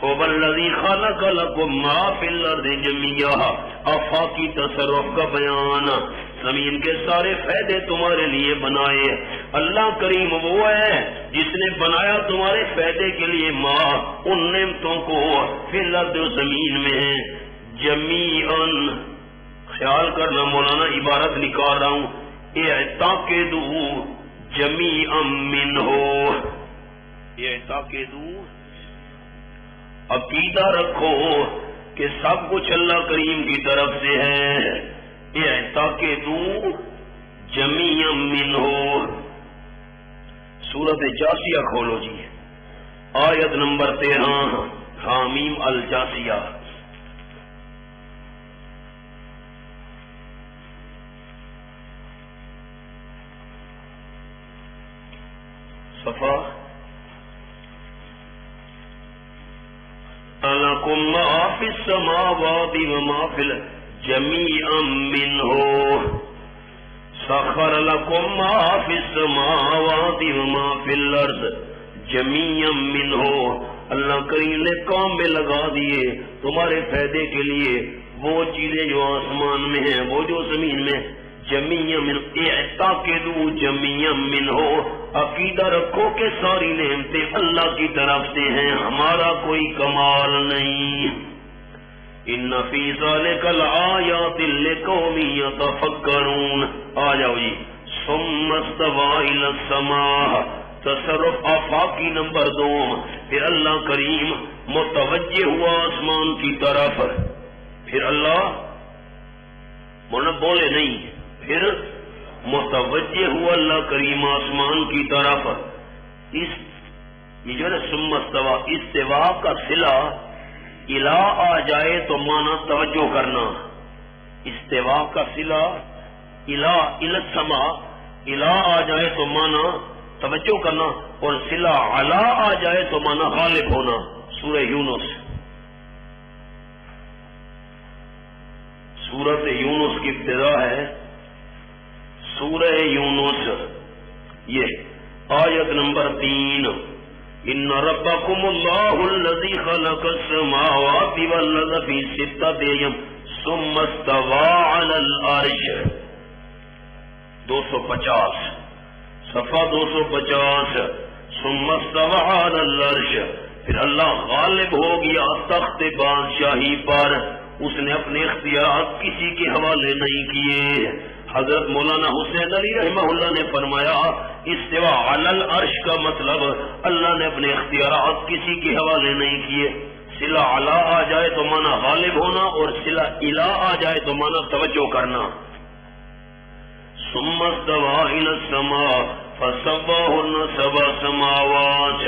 هو الذی خلق لکم ما فی الارض جميعا، آفاقی تصرف کا بیان، زمین کے سارے فائدے تمہارے لیے بنائے۔ اللہ کریم وہ ہے جس نے بنایا تمہارے فائدے کے لیے ما ان نعمتوں کو فی الارض زمین میں ہے جمیعاً۔ خیال کرنا مولانا عبارت نکال رہا ہوں، اعتقدوا جمیعا منہ، اعتقدوا عقیدہ رکھو کہ سب کچھ اللہ کریم کی طرف سے ہے، اعتقدوا جمیعا منہ۔ سورۃ جاثیہ کھولو جی، آیت نمبر 13، حامیم الجاثیہ۔ صفا لکم ما فی السماوات وما فی الارض جمیعا منہ، سخر لکم ما فی السماوات وما فی الارض جمیعا منہ۔ اللہ کریم نے کام میں لگا دیے تمہارے فائدے کے لیے وہ چیزیں جو آسمان میں ہیں، وہ جو زمین میں، جمیعا من، اعتقدوا جمیعا منہ، عقیدہ رکھو کہ ساری نعمتیں اللہ کی طرف سے ہیں، ہمارا کوئی کمال نہیں۔ ان فی ذلک لآیات لقوم یتفکرون۔ آ جاؤ جی، ثم استوى الی السماء، تصرف آفاقی نمبر 2، پھر اللہ کریم متوجہ ہوا آسمان کی طرف، پھر اللہ مولانا بولے نہیں، پھر متوجہ ہوا اللہ کریم آسمان کی طرف۔ اس یہ جو ہے ثم استوى، استوا کا صلہ الا آ جائے تو مانا توجہ کرنا، استوا کا صلہ الا السما، الا آ جائے تو مانا توجہ کرنا، اور صلہ علا آ جائے تو مانا غالب ہونا۔ سورہ یونس، سورۃ یونس کی ابتدا ہے، سورہ یونس، یہ آیت نمبر 3، ان ربکم اللہ الذی خلق السماوات والارض فی ستۃ ایام ثم استوى علی العرش۔ 250 صفحہ 250، ثم استوى علی العرش، پھر اللہ غالب ہو گیا تخت بادشاہی پر، اس نے اپنے اختیارات کسی کے حوالے نہیں کیے۔ حضرت مولانا حسین علی رحمہ اللہ نے فرمایا استوا علی العرش کا مطلب اللہ نے اپنے اختیارات کسی کے حوالے نہیں کیے۔ صلہ علی آ جائے تو مانا غالب ہونا، اور صلہ الی آ جائے تو مانا توجہ کرنا۔ ثم استوى الى السماء فسواهن سبع سماوات،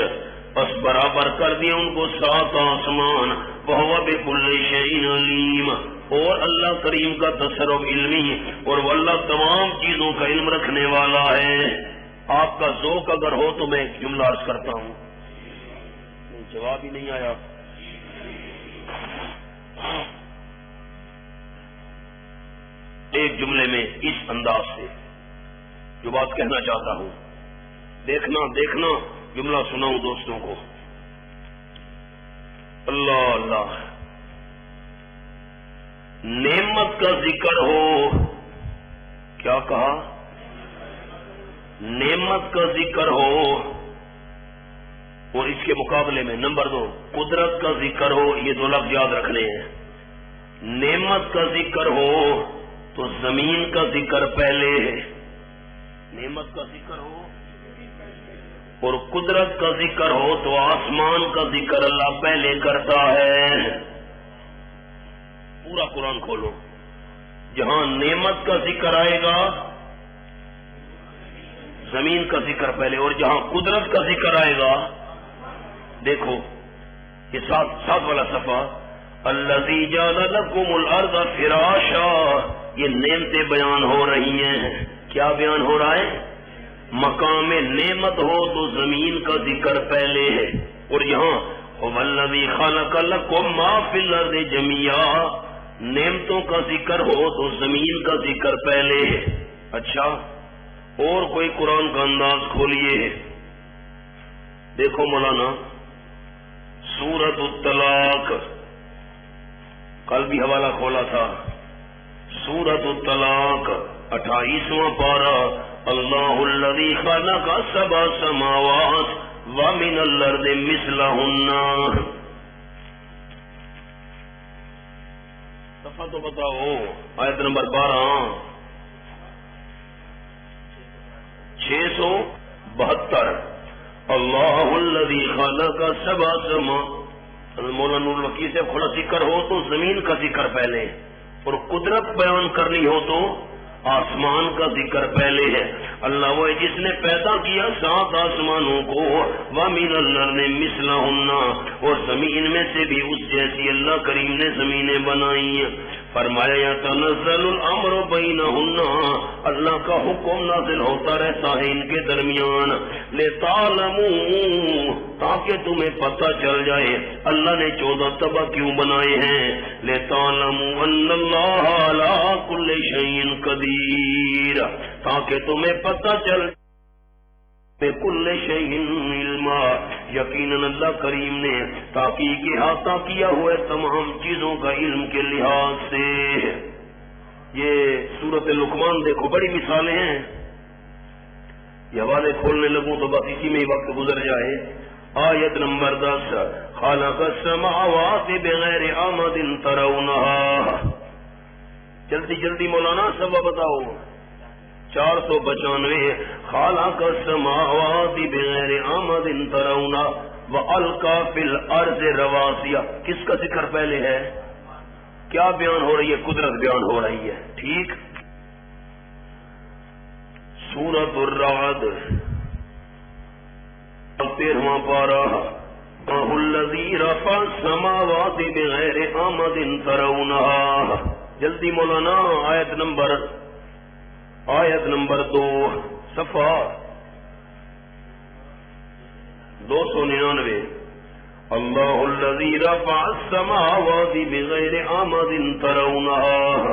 پس برابر کر دیا ان کو 7 آسمان، وهو بكل شيء عليم، اور اللہ کریم کا تصرف علمی، اور وہ اللہ تمام چیزوں کا علم رکھنے والا ہے۔ آپ کا ذوق اگر ہو تو میں ایک جملہ عرض کرتا ہوں، جواب ہی نہیں آیا۔ ایک جملے میں اس انداز سے جو بات کہنا چاہتا ہوں، دیکھنا جملہ سناؤں دوستوں کو۔ اللہ اللہ، نعمت کا ذکر ہو، کیا کہا؟ نعمت کا ذکر ہو، اور اس کے مقابلے میں نمبر 2 قدرت کا ذکر ہو، یہ 2 لفظ یاد رکھنے ہیں۔ نعمت کا ذکر ہو تو زمین کا ذکر پہلے ہے، نعمت کا ذکر ہو، اور قدرت کا ذکر ہو تو آسمان کا ذکر اللہ پہلے کرتا ہے۔ پورا قرآن کھولو، جہاں نعمت کا ذکر آئے گا زمین کا ذکر پہلے، اور جہاں قدرت کا ذکر آئے گا، دیکھو یہ 7 والا صفحہ، الذی جعل لکم الارض فراشا، یہ نعمتیں بیان ہو رہی ہیں۔ کیا بیان ہو رہا ہے؟ مقام نعمت ہو تو زمین کا ذکر پہلے ہے، اور یہاں هو الذی خلق لکم ما فی الارض جميعا، نعمتوں کا ذکر ہو تو زمین کا ذکر پہلے ہے. اچھا اور کوئی قرآن کا انداز کھولیے. دیکھو مولانا سورۃ الطلاق، کل بھی حوالہ کھولا تھا. سورۃ الطلاق 28واں پارہ. اللہ الذی خلق سبع سماوات ومن الارض مثلہن. صفحہ تو بتاؤ. آیت نمبر 12 672. اللہ الذی خلق سبع سماوات. مولانا نور الوکیل سے کھلا ذکر ہو تو زمین کا ذکر پہلے، اور قدرت بیان کرنی ہو تو آسمان کا ذکر پہلے ہے. اللہ وہ جس نے پیدا کیا 7 آسمانوں کو، وَمِنَ الْأَرْضِ مِثْلَهُنَّ، اور زمین میں سے بھی اس جیسی اللہ کریم نے زمینیں بنائی ہیں. فرمایا یتنزل الامر بینہن، اللہ کا حکم نازل ہوتا رہتا ہے ان کے درمیان. لِتَعْلَمُوا، تاکہ تمہیں پتہ چل جائے اللہ نے 14 طبع کیوں بنائے ہیں. لِتَعْلَمُوا أَنَّ اللَّهَ عَلَىٰ كُلِّ شَيْءٍ قَدِيرٌ، تاکہ تمہیں پتہ چل کل شیء علما، یقیناً اللہ کریم نے تحقیق احاطہ کیا ہوا ہے تمام چیزوں کا علم کے لحاظ سے. یہ سورۃ لقمان دیکھو، بڑی مثالیں ہیں. یہ حوالے کھولنے لگوں تو بس اسی میں ہی وقت گزر جائے. آیت نمبر 10 خلق السماوات بغیر عمد ترونها. جلدی جلدی مولانا سب بتاؤ. 495. خلق السماوات بغیر عمد ترونها والقى في الارض رواسي. کس کا ذکر پہلے ہے؟ کیا بیان ہو رہی ہے؟ قدرت بیان ہو رہی ہے. ٹھیک. سورۃ الرعد 13واں پارہ. الذی رفع السماوات بغیر عمد ترونها. جلدی مولانا. آیت نمبر 2 صفحہ 299. اللہ الذی رفع السماوات بغیر عمد ترونها.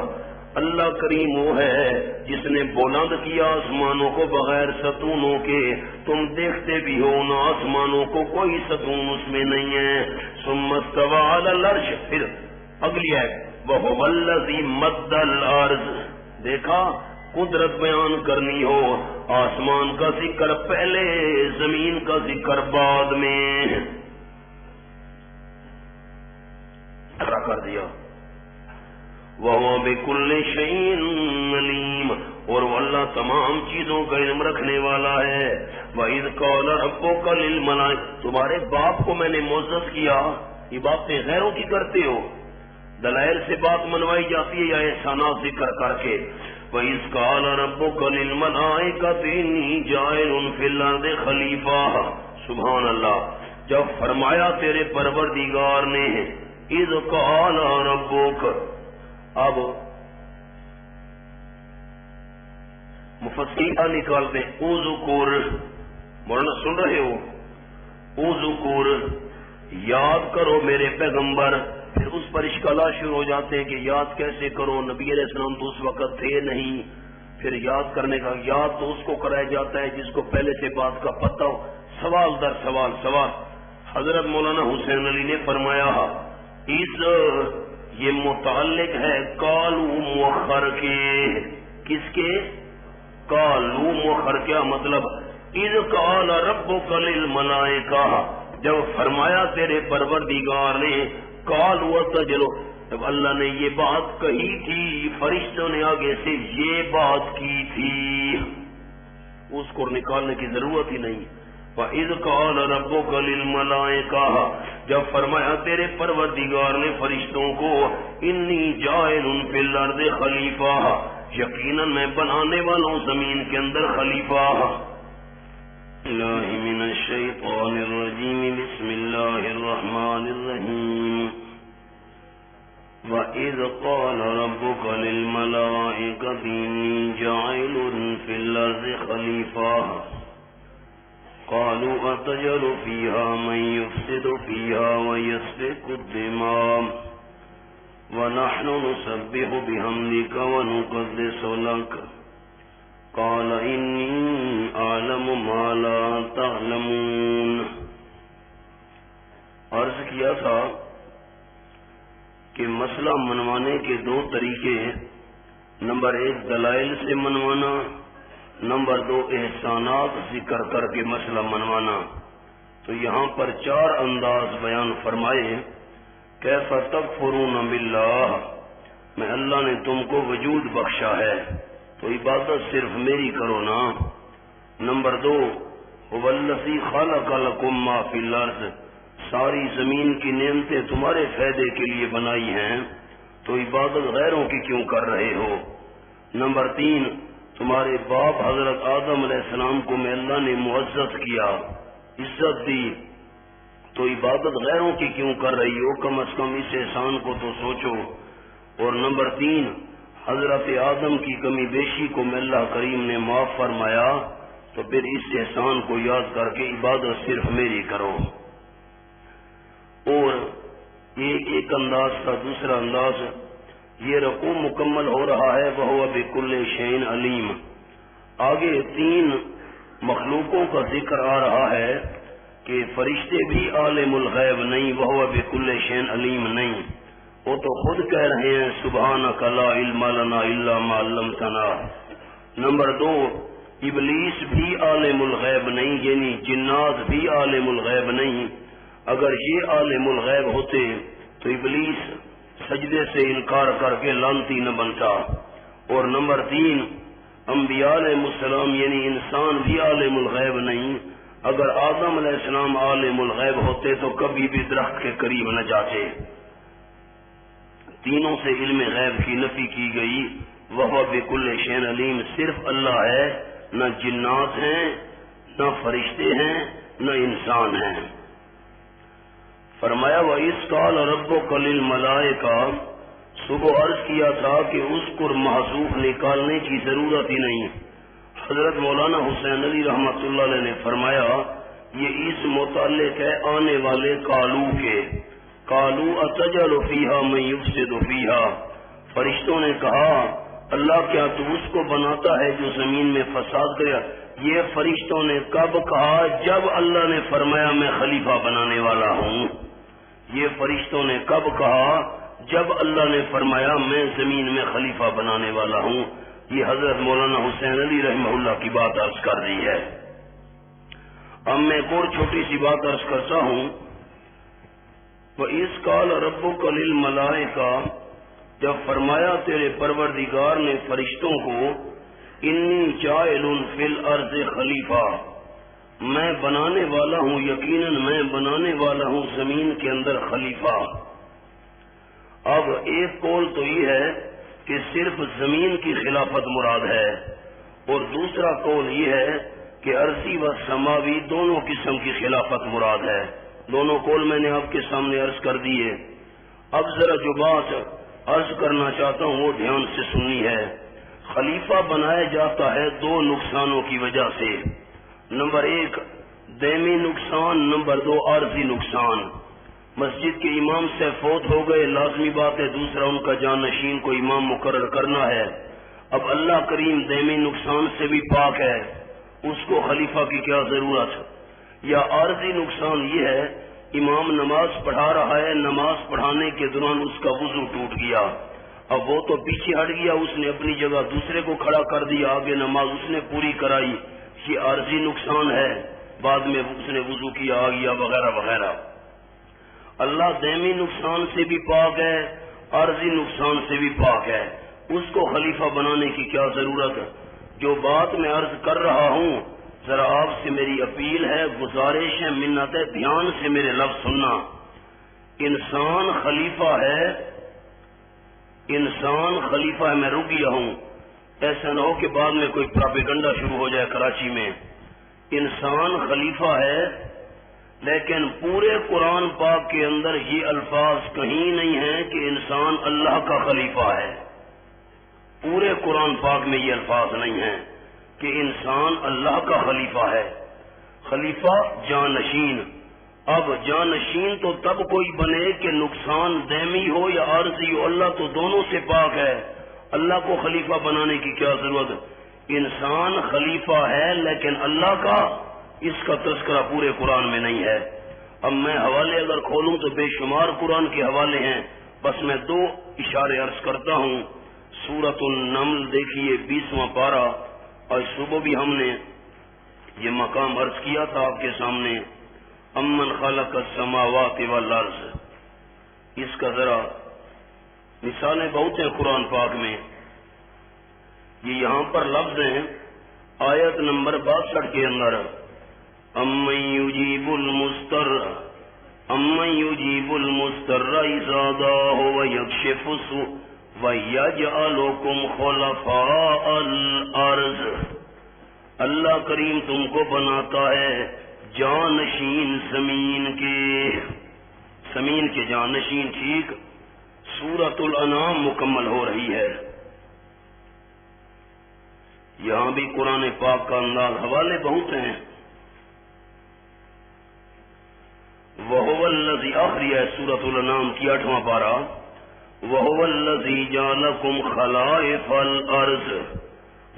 اللہ کریم وہ ہے جس نے بلند کیا آسمانوں کو بغیر ستونوں کے. تم دیکھتے بھی ہو ان آسمانوں کو کوئی ستون اس میں نہیں ہے. ثم استوى على العرش. پھر اگلی ہے وهو الذی مد الارض. دیکھا قدرت بیان کرنی ہو آسمان کا ذکر پہلے، زمین کا ذکر بعد میں. کر دیا. وَهُوَ بِكُلِّ شَيْءٍ عَلِيمٌ، اور وہ اللہ تمام چیزوں کا علم رکھنے والا ہے. وَإِذْ قَالَ رَبُّكَ لِلْمَلَائِكَةِ، تمہارے باپ کو میں نے معزز کیا. یہ باتیں غیروں کی کرتے ہو، دلائل سے بات منوائی جاتی ہے یا احسانات ذکر کر کے. وَإِذْ قَالَ رَبُّكَ لِلْمَلَائِكَةِ إِنِّي جَاعِلٌ فِي الْأَرْضِ خَلِيفَةً. سبحان اللہ. جب فرمایا تیرے پروردگار نے اذ قال ربک. اب مفسرین نکالتے اذکر. مولانا سن رہے ہو؟ اذکر، یاد کرو میرے پیغمبر. پھر اس پر اشکالات شروع ہو جاتے ہیں کہ یاد کیسے کرو، نبی علیہ السلام تو اس وقت تھے نہیں. پھر یاد کرنے کا یاد تو اس کو کرایا جاتا ہے جس کو پہلے سے بات کا پتہ ہو. سوال در سوال سوال. حضرت مولانا حسین علی نے فرمایا اس یہ متعلق ہے کالو مؤخر کے. کس کے؟ کالو مؤخر. کیا مطلب؟ اذ قال ربک للملائکہ، جب فرمایا تیرے پروردگار نے، قالوا تجلو، جب اللہ نے یہ بات کہی تھی فرشتوں نے آگے سے یہ بات کی تھی، اس کو نکالنے کی ضرورت ہی نہیں. وَإِذْ قَالَ رَبُّكَ لِلْمَلَائِكَةِ، جب فرمایا تیرے پروردگار نے فرشتوں کو، انی جاعل فی الارض خلیفہ، یقیناً میں بنانے والا ہوں زمین کے اندر خلیفہ. اللہ من الشیطان الرجیم. بسم اللہ الرحمن الرحیم. وَإِذْ قَالَ رَبُّكَ لِلْمَلَائِكَةِ إِنِّي جَاعِلٌ فِي الْأَرْضِ خَلِيفَةً قالوا أتجعل فيها من يفسد فيها ويسفك الدماء وَنَحْنُ نُسَبِّحُ بِحَمْدِكَ وَنُقَدِّسُ لَكَ قَالَ إِنِّي أَعْلَمُ مَا لَا تَعْلَمُونَ۔ عرض کیا تھا کہ مسئلہ منوانے کے دو طریقے، نمبر 1 دلائل سے منوانا، نمبر 2 احسانات ذکر کر کے مسئلہ منوانا۔ تو یہاں پر 4 انداز بیان فرمائے۔ کیف تکفرون باللہ، میں اللہ نے تم کو وجود بخشا ہے تو عبادت صرف میری کرو نا۔ نمبر 2 هو الذی خلق لکم ما فی الارض، ساری زمین کی نعمتیں تمہارے فائدے کے لیے بنائی ہیں تو عبادت غیروں کی کیوں کر رہے ہو۔ نمبر 3 تمہارے باپ حضرت آدم علیہ السلام کو میں اللہ نے معزز کیا، عزت دی، تو عبادت غیروں کی کیوں کر رہی ہو، کم از کم اس احسان کو تو سوچو۔ اور نمبر 3 حضرت آدم کی کمی بیشی کو میں اللہ کریم نے معاف فرمایا تو پھر اس احسان کو یاد کر کے عبادت صرف میری کرو۔ اور ایک انداز تھا۔ دوسرا انداز یہ رکوع مکمل ہو رہا ہے، وَهُوَ بِكُلِّ شَيْءٍ عَلِيمٌ۔ آگے 3 مخلوقوں کا ذکر آ رہا ہے کہ فرشتے بھی عالم الغیب نہیں، وَهُوَ بِكُلِّ شَيْءٍ عَلِيمٌ نہیں، وہ تو خود کہہ رہے ہیں سبحانک لا علم لنا الا ما علمتنا۔ نمبر 2 ابلیس بھی عالم الغیب نہیں، یعنی جنات بھی عالم الغیب نہیں۔ اگر یہ عالم الغیب ہوتے تو ابلیس سجدے سے انکار کر کے لعنتی نہ بنتا۔ اور نمبر 3 انبیاء علیہ السلام یعنی انسان بھی عالم الغیب نہیں، اگر آدم علیہ السلام عالم الغیب ہوتے تو کبھی بھی درخت کے قریب نہ جاتے۔ تینوں سے علم غیب کی نفی کی گئی۔ وَهُوَ بِكُلِّ شَيْءٍ عَلِيمٌ، صرف اللہ ہے، نہ جنات ہیں، نہ فرشتے ہیں، نہ انسان ہیں۔ فرمایا وَإِذْ قَالَ رَبُّكَ لِلْمَلَائِكَةِ، صبح عرض کیا تھا کہ اذکر محذوف نکالنے کی ضرورت ہی نہیں۔ حضرت مولانا حسین علی رحمۃ اللہ علیہ نے فرمایا یہ اس متعلق ہے آنے والے کالو کے۔ کالو اتجعل فیہا من یفسد فیہا، فرشتوں نے کہا اللہ کیا تو اس کو بناتا ہے جو زمین میں فساد کرے؟ یہ فرشتوں نے کب کہا؟ جب اللہ نے فرمایا میں خلیفہ بنانے والا ہوں۔ یہ فرشتوں نے کب کہا؟ جب اللہ نے فرمایا میں زمین میں خلیفہ بنانے والا ہوں۔ یہ حضرت مولانا حسین علی رحمہ اللہ کی بات عرض کر رہی ہے۔ اب میں ایک اور چھوٹی سی بات عرض کرتا ہوں۔ وَإِذْ قَالَ رَبُّكَ لِلْمَلَائِكَةِ، جب فرمایا تیرے پروردگار نے فرشتوں کو انی جاعل فی الارض خلیفہ، میں بنانے والا ہوں، یقیناً میں بنانے والا ہوں زمین کے اندر خلیفہ۔ اب ایک قول تو یہ ہے کہ صرف زمین کی خلافت مراد ہے، اور دوسرا قول یہ ہے کہ ارضی و سماوی دونوں قسم کی خلافت مراد ہے۔ دونوں قول میں نے آپ کے سامنے عرض کر دیے۔ اب ذرا جو بات عرض کرنا چاہتا ہوں وہ دھیان سے سننی ہے۔ خلیفہ بنایا جاتا ہے 2 نقصانوں کی وجہ سے۔ نمبر 1 دائمی نقصان، نمبر 2 عارضی نقصان۔ مسجد کے امام سے فوت ہو گئے، لازمی بات ہے دوسرا ان کا جانشین کو امام مقرر کرنا ہے۔ اب اللہ کریم دائمی نقصان سے بھی پاک ہے، اس کو خلیفہ کی کیا ضرورت؟ یا عارضی نقصان یہ ہے امام نماز پڑھا رہا ہے، نماز پڑھانے کے دوران اس کا وضو ٹوٹ گیا، اب وہ تو پیچھے ہٹ گیا، اس نے اپنی جگہ دوسرے کو کھڑا کر دیا، آگے نماز اس نے پوری کرائی، یہ عارضی نقصان ہے، بعد میں اس نے وضو کیا آ گیا وغیرہ وغیرہ۔ اللہ دائمی نقصان سے بھی پاک ہے، عارضی نقصان سے بھی پاک ہے، اس کو خلیفہ بنانے کی کیا ضرورت ہے؟ جو بات میں عرض کر رہا ہوں ذرا آپ سے میری اپیل ہے، گزارش ہے، منت ہے، دھیان سے میرے لفظ سننا۔ انسان خلیفہ ہے، انسان خلیفہ ہے، میں رک گیا ہوں، ایسا نہ ہو کہ بعد میں کوئی پراپیگنڈا شروع ہو جائے کراچی میں۔ انسان خلیفہ ہے، لیکن پورے قرآن پاک کے اندر یہ الفاظ کہیں نہیں ہیں کہ انسان اللہ کا خلیفہ ہے۔ پورے قرآن پاک میں یہ الفاظ نہیں ہیں کہ انسان اللہ کا خلیفہ ہے۔ خلیفہ جانشین، اب جانشین تو تب کوئی بنے کہ نقصان دائمی ہو یا عارضی ہو، اللہ تو دونوں سے پاک ہے، اللہ کو خلیفہ بنانے کی کیا ضرورت؟ انسان خلیفہ ہے لیکن اللہ کا، اس کا تذکرہ پورے قرآن میں نہیں ہے۔ اب میں حوالے اگر کھولوں تو بے شمار قرآن کے حوالے ہیں، بس میں 2 اشارے عرض کرتا ہوں۔ سورۃ النمل دیکھیے 20واں پارہ، اور صبح بھی ہم نے یہ مقام عرض کیا تھا آپ کے سامنے، امن خلق السماوات والارض، اس کا ذرا مثالیں بہت ہیں قرآن پاک میں۔ یہ یہاں پر لفظ ہیں آیت نمبر 62 کے اندر، امن یجیب المضطر اذا دعاہ ویکشف السوء ویجعلکم خلفاء الارض۔ اللہ کریم تم کو بناتا ہے جانشین زمین کے جانشین، ٹھیک؟ سورۃ الانعام مکمل ہو رہی ہے، یہاں بھی قرآن پاک کا انداز، حوالے بہت ہیں۔ وَهُوَ الَّذِي، آخری ہے سورۃ الانعام کی 8واں پارہ، وَهُوَ الَّذِي جَعَلَكُمْ خَلَائِفَ الْأَرْضِ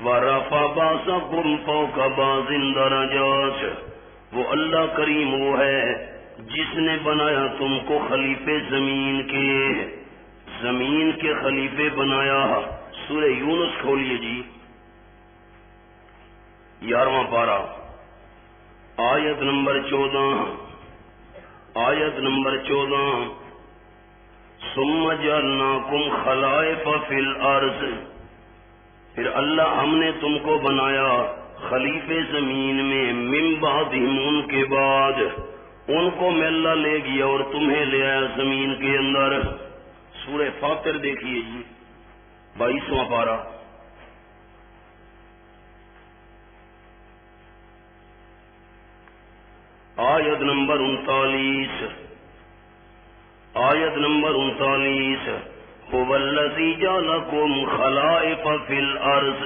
وَرَفَعَ بَعْضَكُمْ فَوْقَ بَعْضٍ دَرَجَاتٍ۔ وہ اللہ کریم وہ ہے جس نے بنایا تم کو خلیفے زمین کے خلیفے بنایا۔ سورہ یونس کھولیے جی، 11واں پارہ، آیت نمبر 14۔ ثم جعلناکم خلائف فی الارض، پھر اللہ ہم نے تم کو بنایا خلیفے زمین میں، من بعدہم، ان کے بعد، ان کو میں اللہ لے گیا اور تمہیں لے آیا زمین کے اندر۔ سورہ فاطر دیکھیے جی، 22واں پارہ، آیت نمبر 39۔ هو الذی جعلکم خلائف فی الارض،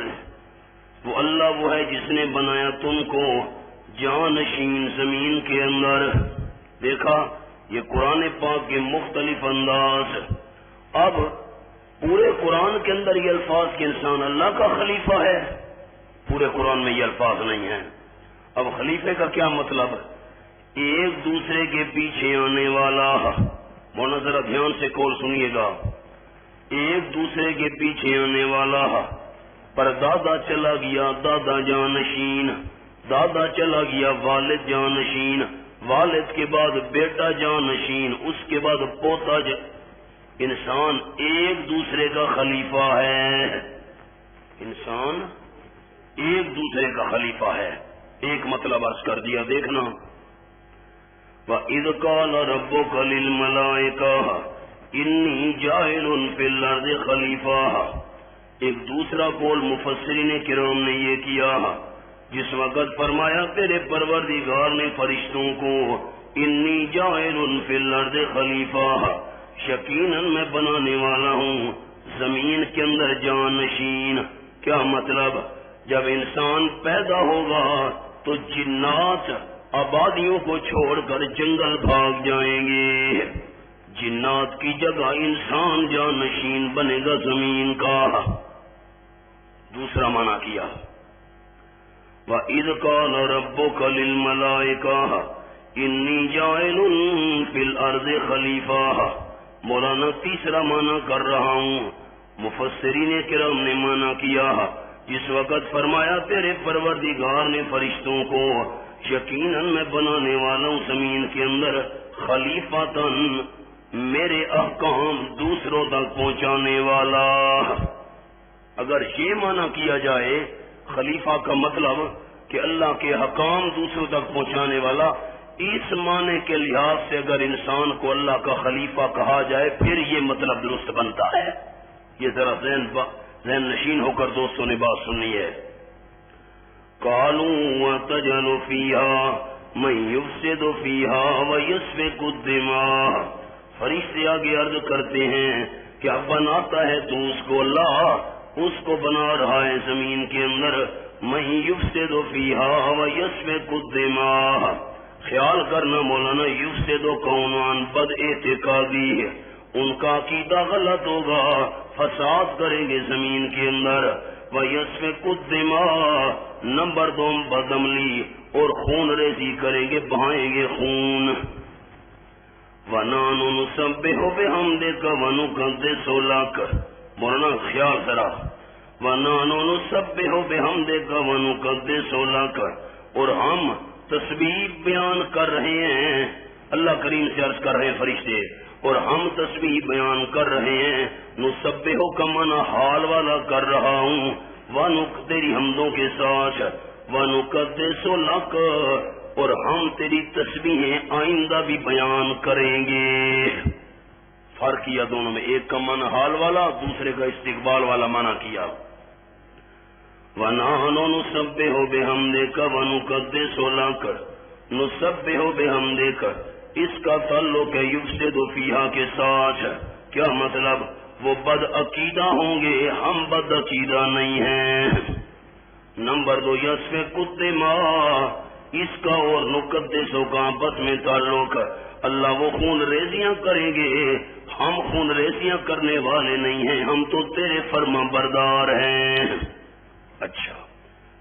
وہ اللہ وہ ہے جس نے بنایا تم کو جانشین زمین کے اندر۔ دیکھا یہ قرآن پاک کے مختلف انداز۔ اب پورے قرآن کے اندر یہ الفاظ کہ انسان اللہ کا خلیفہ ہے، پورے قرآن میں یہ الفاظ نہیں ہیں۔ اب خلیفے کا کیا مطلب؟ ایک دوسرے کے پیچھے آنے والا، مولانا ذرا دھیان سے کال سنیے گا، ایک دوسرے کے پیچھے آنے والا، پر دادا چلا گیا دادا جانشین، دادا چلا گیا والد جانشین، والد کے بعد بیٹا جانشین، اس کے بعد پوتا انسان ایک دوسرے کا خلیفہ ہے، انسان ایک دوسرے کا خلیفہ ہے۔ ایک مطلب عرض کر دیا، دیکھنا، وَإِذْ قَالَ رَبُّكَ لِلْمَلَائِكَةِ إِنِّي جَاعِلٌ فِي الْأَرْضِ خَلِيفَةً۔ ایک دوسرا قول مفسرین کرام نے یہ کیا، جس وقت فرمایا تیرے پروردگار نے فرشتوں کو، انی جاعل فی الارض خلیفہ، یقیناً میں بنانے والا ہوں زمین کے اندر جانشین۔ کیا مطلب؟ جب انسان پیدا ہوگا تو جنات آبادیوں کو چھوڑ کر جنگل بھاگ جائیں گے، جنات کی جگہ انسان جانشین بنے گا زمین کا۔ دوسرا معنی کیا، وَإِذْ قَالَ رَبُّكَ لِلْمَلَائِكَةِ إِنِّي جَاعِلٌ فِي الْأَرْضِ خَلِيفَةً۔ مولانا تیسرا معنی کر رہا ہوں، مفسرین کرام نے معنی کیا، جس وقت فرمایا تیرے پروردگار نے فرشتوں کو، یقیناً میں بنانے والا ہوں زمین کے اندر خلیفۃً، میرے احکام دوسروں تک پہنچانے والا۔ اگر یہ معنی کیا جائے خلیفہ کا مطلب کہ اللہ کے حکام دوسروں تک پہنچانے والا، اس معنی کے لحاظ سے اگر انسان کو اللہ کا خلیفہ کہا جائے پھر یہ مطلب درست بنتا ہے۔ یہ ذرا ذہن نشین ہو کر دوستوں نے بات سنی ہے۔ قالوا وتجعل فيها من يفسد فيها ويسفك الدماء، فرشتے آگے عرض کرتے ہیں کیا بناتا ہے تو اس کو اللہ، اس کو بنا رہا ہے زمین کے اندر، من يفسد فيها ويسفك الدماء، خیال کرنا مولانا یفسد قوم بد اعتقادی ہے، ان کا عقیدہ غلط ہوگا، فساد کریں گے زمین کے اندر، وَيَسْفِكُ الدِّمَاءَ نمبر 2 بدعملی اور خون ریزی کریں گے، بہائیں گے خون، وَنَحْنُ نُسَبِّحُ بِحَمْدِكَ وَنُقَدِّسُ لَكَ، مولانا خیال ذرا، وَنَحْنُ نُسَبِّحُ بِحَمْدِكَ وَنُقَدِّسُ لَكَ، اور ہم تسبیح بیان کر رہے ہیں، اللہ کریم سے عرض کر رہے ہیں فرشتے، اور ہم تسبیح بیان کر رہے ہیں، نسبح کا معنی حال والا کر رہا ہوں، تیری حمدوں کے ساتھ، ونقدس لک، اور ہم تیری تسبیحیں آئندہ بھی بیان کریں گے۔ فرق کیا دونوں میں، ایک کا معنی حال والا، دوسرے کا استقبال والا معنی کیا۔ وَنَحْنُ نُسَبِّحُ بِحَمْدِكَ وَنُقَدِّسُ لَكَ، نُسَبِّحُ بِحَمْدِكَ اس کا تعلق ہے یفسد فیہا کے ساتھ، کیا مطلب؟ وہ بد عقیدہ ہوں گے، ہم بد عقیدہ نہیں ہیں۔ نمبر 2 یسفک الدماء، اس کا اور نقدس کا آپس میں تعلق، اللہ وہ خون ریزیاں کریں گے، ہم خون ریزیاں کرنے والے نہیں ہیں، ہم تو تیرے فرما بردار ہیں۔ اچھا،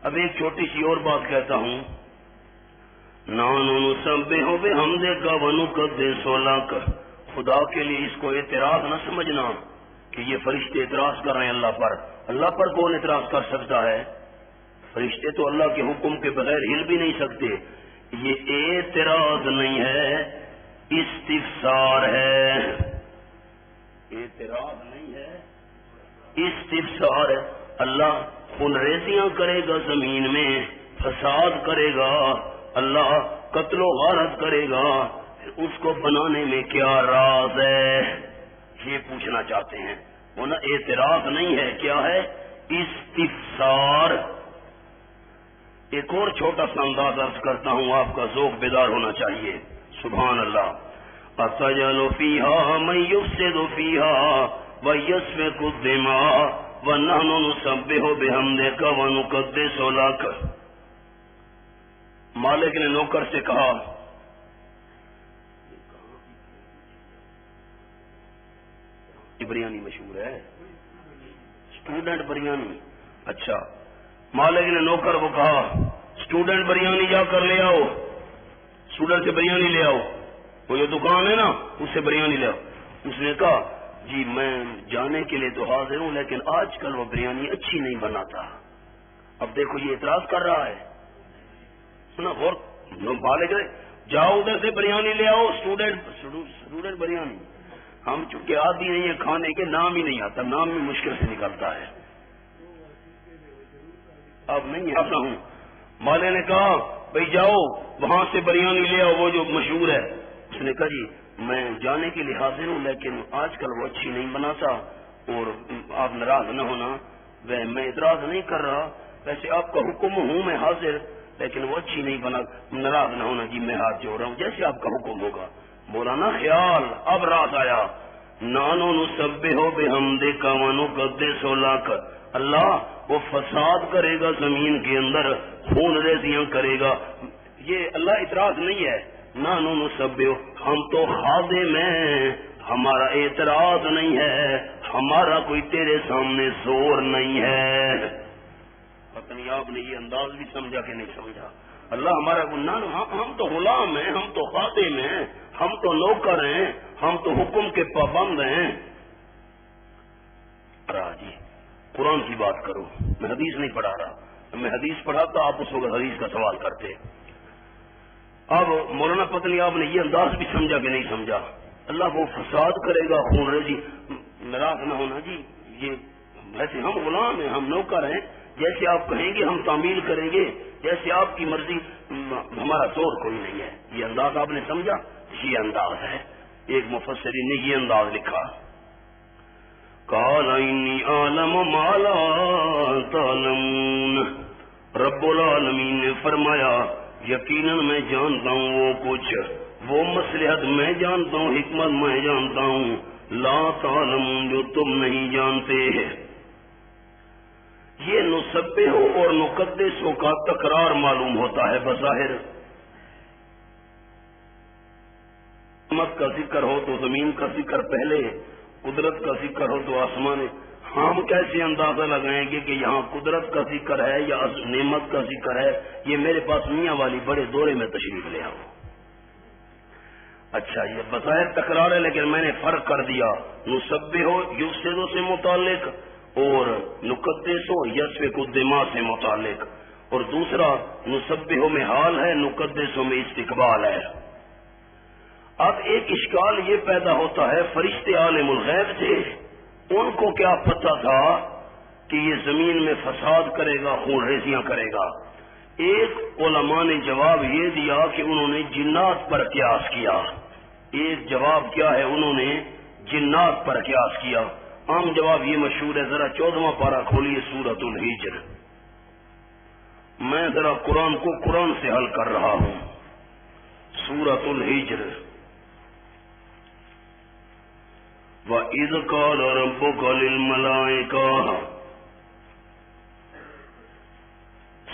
اب ایک چھوٹی سی اور بات کہتا ہوں، نَحْنُ نُسَبِّحُ بِحَمْدِكَ وَنُقَدِّسُ لَكَ، خدا کے لیے اس کو اعتراض نہ سمجھنا کہ یہ فرشتے اعتراض کر رہے ہیں اللہ پر۔ اللہ پر کون اعتراض کر سکتا ہے؟ فرشتے تو اللہ کے حکم کے بغیر ہل بھی نہیں سکتے۔ یہ اعتراض نہیں ہے، استفسار ہے، اعتراض نہیں ہے، استفسار ہے۔ اللہ خون ریزیاں کرے گا زمین میں، فساد کرے گا، اللہ قتل و غارت کرے گا، اس کو بنانے میں کیا راز ہے، یہ پوچھنا چاہتے ہیں۔ وہ نا اعتراض نہیں ہے، کیا ہے؟ استفسار۔ ایک اور چھوٹا سا انداز عرض کرتا ہوں، آپ کا ذوق بیدار ہونا چاہیے۔ سبحان اللہ۔ أَتَجْعَلُ فِيهَا مَن يُفْسِدُ فِيهَا وَيَسْفِكُ الدِّمَاءَ وَنَحْنُ نُسَبِّحُ بِحَمْدِكَ وَنُقَدِّسُ لَكَ۔ مالک نے نوکر سے کہا، بریانی مشہور ہے، اسٹوڈنٹ بریانی۔ اچھا، مالک نے نوکر کو کہا اسٹوڈنٹ بریانی جا کر لے آؤ، اسٹوڈنٹ سے بریانی لے آؤ، وہ جو دکان ہے نا اس سے بریانی لے آؤ۔ اس نے کہا جی میں جانے کے لیے تو حاضر ہوں، لیکن آج کل وہ بریانی اچھی نہیں بناتا۔ اب دیکھو یہ اعتراض کر رہا ہے، سنا غور، مالک نے جاؤ ادھر سے بریانی لے آؤ، اسٹوڈنٹ بریانی۔ ہم چونکہ عادی نہیں ہے کھانے کے، نام ہی نہیں آتا، نام بھی مشکل سے نکلتا ہے، اب نہیں آتا ہوں۔ مالے نے کہا بھائی جاؤ وہاں سے بریانی لے آؤ وہ جو مشہور ہے۔ اس نے کہا جی میں جانے کے لیے حاضر ہوں، لیکن آج کل وہ اچھی نہیں بناتا، اور آپ ناراض نہ ہونا، میں اعتراض نہیں کر رہا، ویسے آپ کا حکم ہوں میں حاضر، لیکن وہ اچھی نہیں بنا، ناراض نہ ہونا جی میں ہاتھ جوڑ رہا ہوں، جیسے آپ کا حکم ہوگا۔ مولانا خیال، اب رات آیا، نَحْنُ نُسَبِّحُ بِحَمْدِكَ وَنُقَدِّسُ لَكَ، اللہ وہ فساد کرے گا زمین کے اندر، خون ریزیاں کرے گا، یہ اللہ اعتراض نہیں ہے۔ نَحْنُ نُسَبِّحُ، ہم تو خادم ہیں، ہمارا اعتراض نہیں ہے، ہمارا کوئی تیرے سامنے زور نہیں ہے۔ پتہ نہیں آپ نے یہ انداز بھی سمجھا کہ نہیں سمجھا؟ اللہ ہمارا ہم تو غلام ہیں، ہم تو خادم ہیں، ہم تو نوکر ہیں، ہم تو حکم کے پابند ہیں۔ جی قرآن کی بات کرو، میں حدیث نہیں پڑھا رہا، میں حدیث پڑھاتا آپ اس وقت حدیث کا سوال کرتے۔ اب مولانا پتہ نہیں آپ نے یہ انداز بھی سمجھا کہ نہیں سمجھا؟ اللہ وہ فساد کرے گا، خون ریزی، ناراض نہ ہونا جی، یہ ویسے ہم غلام ہیں، ہم نوکر ہیں، جیسے آپ کہیں گے ہم تعمیل کریں گے، جیسے آپ کی مرضی، ہمارا زور کوئی نہیں ہے۔ یہ انداز آپ نے سمجھا؟ یہ انداز ہے۔ ایک مفسرین نے یہ انداز لکھا، قال انی اعلم ما لا تعلمون، رب العالمین نے فرمایا یقیناً میں جانتا ہوں وہ کچھ، وہ مصلحت میں جانتا ہوں، حکمت میں جانتا ہوں، لا تعلمون جو تم نہیں جانتے۔ یہ نسبح اور نقدس کا تکرار معلوم ہوتا ہے بظاہر، نعمت کا ذکر ہو تو زمین کا ذکر پہلے، قدرت کا ذکر ہو تو آسمان. ہم کیسے اندازہ لگائیں گے کہ یہاں قدرت کا ذکر ہے یا نعمت کا ذکر ہے؟ یہ میرے پاس میاں والی بڑے دورے میں تشریف لے آؤ. اچھا یہ بظاہر تکرار ہے لیکن میں نے فرق کر دیا. نسبحو یفسدو سے متعلق اور نقدسو یسفک الدماء سے متعلق، اور دوسرا نسبحو میں حال ہے، نقدسو میں استقبال ہے. اب ایک اشکال یہ پیدا ہوتا ہے، فرشتے عالم الغیب تھے، ان کو کیا پتہ تھا کہ یہ زمین میں فساد کرے گا، خون ریزیاں کرے گا؟ ایک علماء نے جواب یہ دیا کہ انہوں نے جنات پر قیاس کیا. ایک جواب کیا ہے؟ انہوں نے جنات پر قیاس کیا. عام جواب یہ مشہور ہے، ذرا 14واں پارہ کھولیے سورۃ الحجر. میں ذرا قرآن کو قرآن سے حل کر رہا ہوں. سورۃ الحجر. وَإِذْ قَالَ رَبُّكَ لِلْمَلَائِكَةِ،